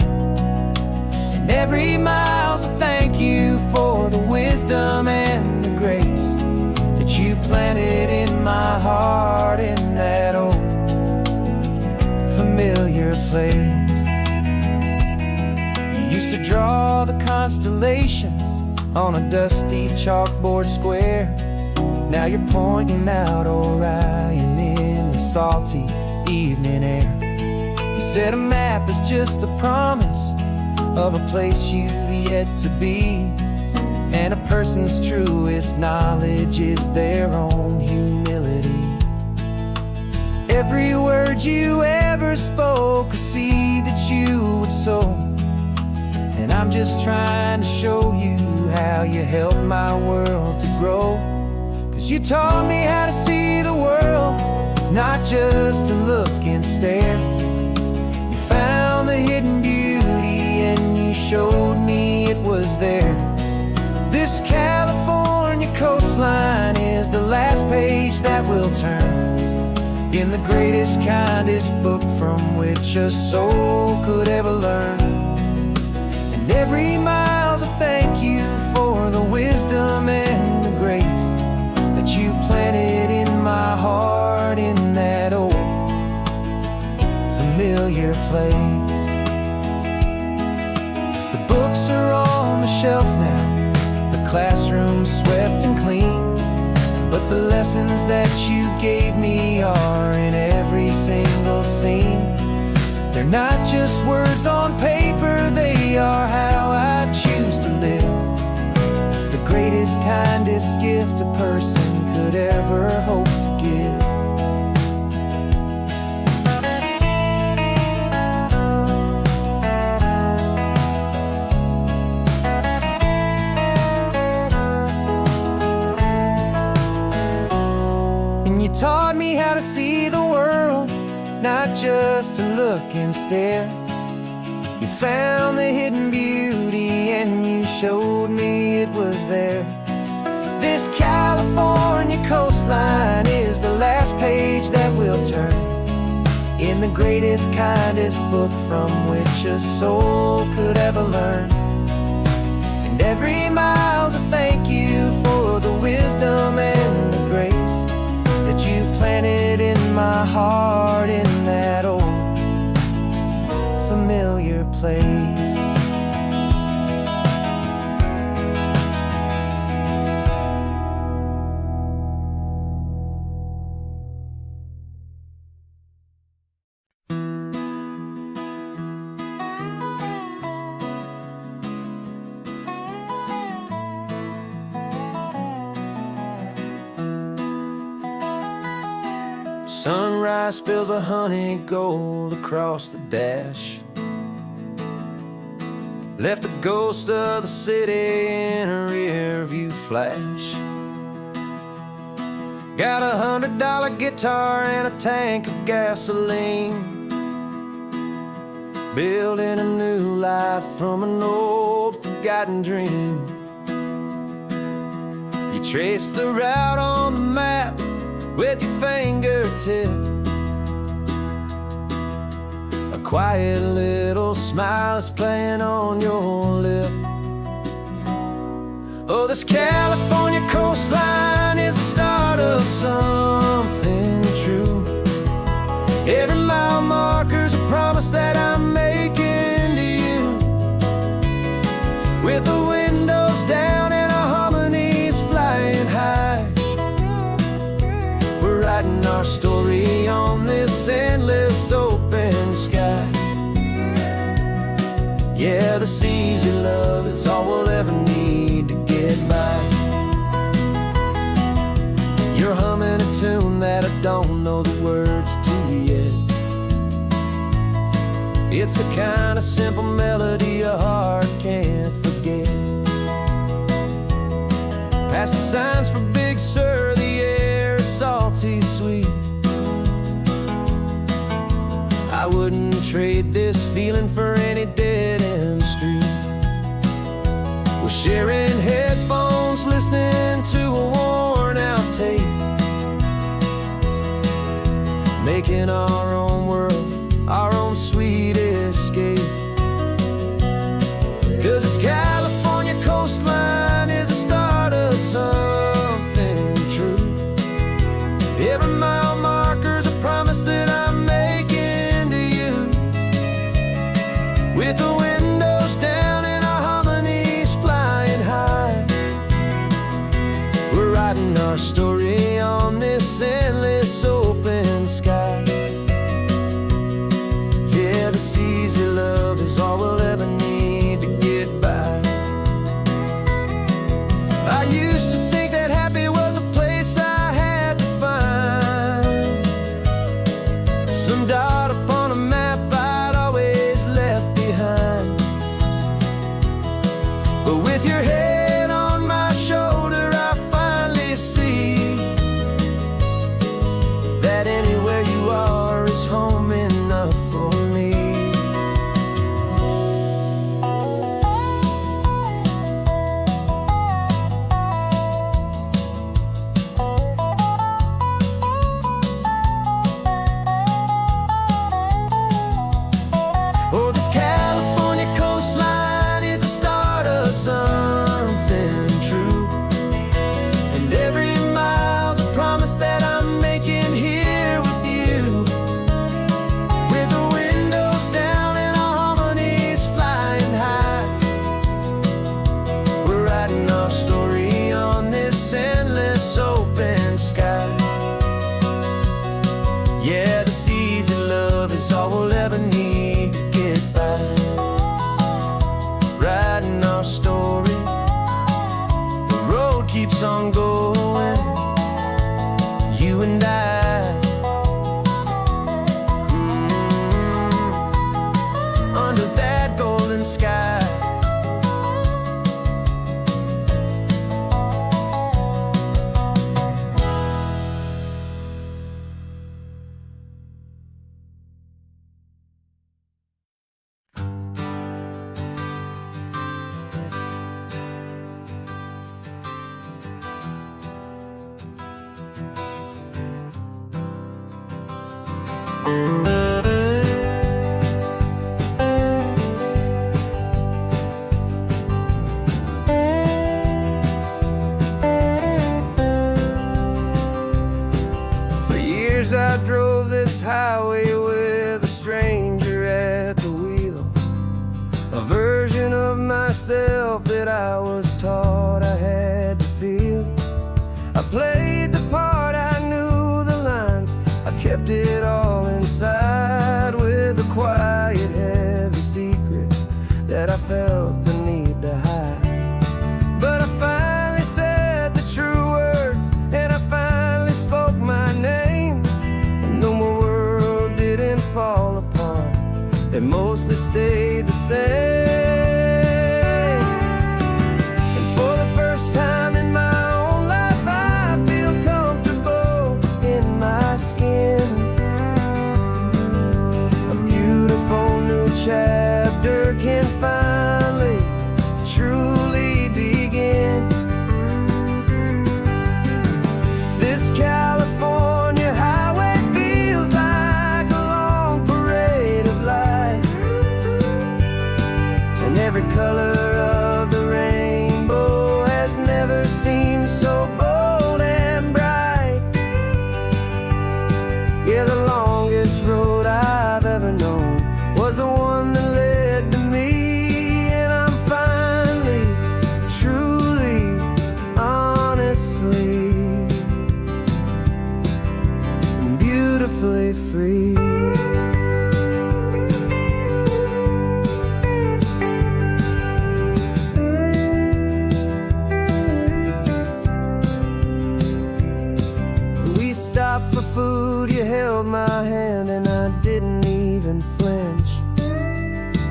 Every mile's a thank you for the wisdom and the grace that you planted in my heart in that old familiar place. You used to draw the constellations on a dusty chalkboard square. Now you're pointing out Orion in the salty evening air. You said a map is just a promise of a place you've yet to be, and a person's truest knowledge is their own humility. Every word you ever spoke, a seed that you would sow, and I'm just trying to show you how you helped my world to grow. 'Cause you taught me how to see the world, not just to look and stare. You found the hidden beauty and you showed me it was there. This California coastline is the last page that we'll turn in the greatest, kindest book from which a soul could ever learn. And every mile's a thank you for the wisdom and the grace that you planted in my heart in that old familiar place. The books are on the shelf now, the classroom swept and clean, but the lessons that you gave me are in every single scene. They're not just words on paper, they are how I choose to live. The greatest, kindest gift a person could ever hope to give. You taught me how to see the world, not just to look and stare. You found the hidden beauty and you showed me it was there. This California coastline is the last page that we'll turn in the greatest, kindest book from which a soul could ever learn. And every mile's a thank you for the wisdom and the grace that you planted in my heart in that old familiar place. Sunrise spills a honey gold across the dash, left the ghost of the city in a rear view flash. Got a $100 guitar and a tank of gasoline, building a new life from an old forgotten dream. You trace the route on the map with your fingertip, a quiet little smile is playing on your lip. Oh, this California coastline is the start of something true. Every mile marker's a promise that I'm making to you, with the windows down and our harmonies flying high. We're writing our story on this endless open sky. Yeah, this easy love is all we'll ever need to get by. You're humming a tune that I don't know the words to yet. It's the kind of simple melody a heart can't forget. Past the signs for Big Sur, the air is salty sweet. I wouldn't trade this feeling for any dead-end street. We're sharing headphones, listening to a worn-out tape, making our own world, our own sweet escape. 'Cause this California coastline is the start of something true. Every mile marker's a promise that I'm making to you, with the windows down and our harmonies flying high. We're writing our story on this endless open sky. Yeah, With your head on my shoulder, I finally see that anywhere you are is home enough for me. Oh, this California coastline is the start of something true, and every mile's a promise that I'm making here with you. With the windows down and our harmonies flying high, we're writing our story on this endless open sky. Yeah, this easy love is all we'll ever need to get by. Writing our story, the road keeps on going, you and I. Under that golden sky. For years I drove this highway with a stranger at the wheel, a version of myself that I was taught I had to feel. I played the part, I knew the lines, I kept it all inside with a quiet, heavy secret that I felt the need to hide. But I finally said the true words, and I finally spoke my name, and though my world didn't fall apart, it mostly stayed the same. And for the first time in my own life, I feel comfortable in my skin. A beautiful new chapter can finally truly begin. This California highway feels like a long parade of light, and every color of the rainbow has never seemed so bold and bright. Yeah, the longest road I've ever known was the one that led to me, and I'm finally, truly, honestly, beautifully free. We stopped for food, you held my hand, and I didn't even flinch.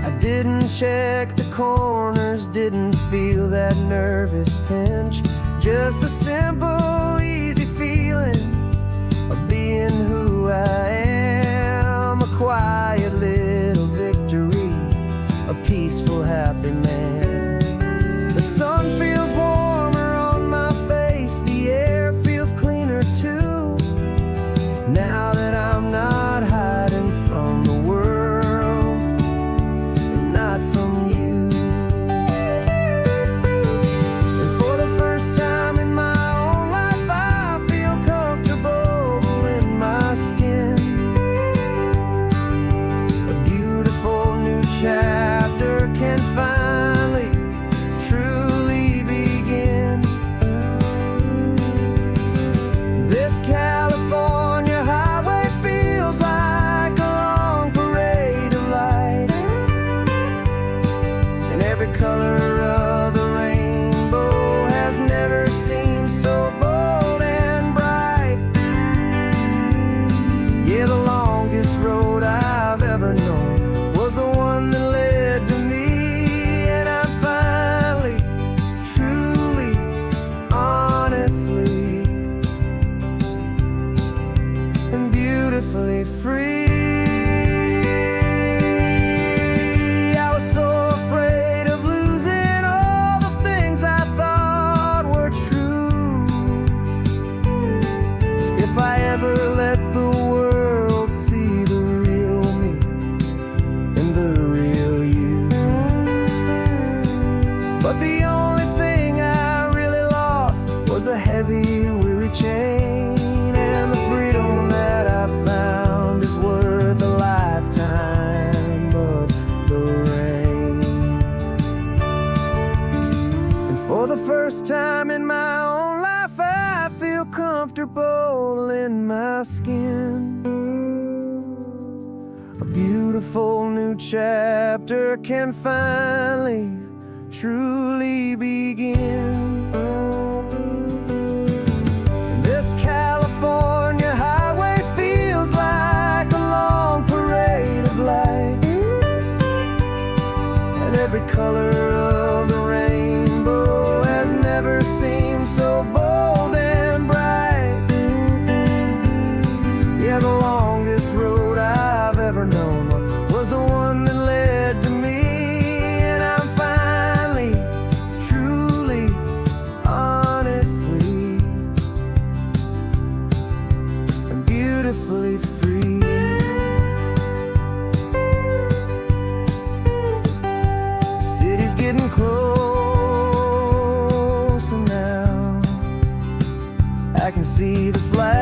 I didn't check the corners, didn't feel that nervous pinch. Just a simple, easy feeling of being who I am. A quiet little victory, a peaceful, happy man. The sun feels warmer on my face, the air feels cleaner too, now that I'm not hiding from the world and not from you. And for the first time in my own life, I feel comfortable in my skin. A beautiful new chapter can find a heavy, weary chain, and the freedom that I found is worth a lifetime of the rain. And for the first time in my own life, I feel comfortable in my skin. A beautiful new chapter can finally, truly begin. This California highway feels like a long parade of light, and every color of the rainbow has never seemed so bold and bright. Yeah, the longest road I've ever known was the one that led to me, and I'm finally, truly, honestly, and beautifully free. The city's getting closer now. I can see the flag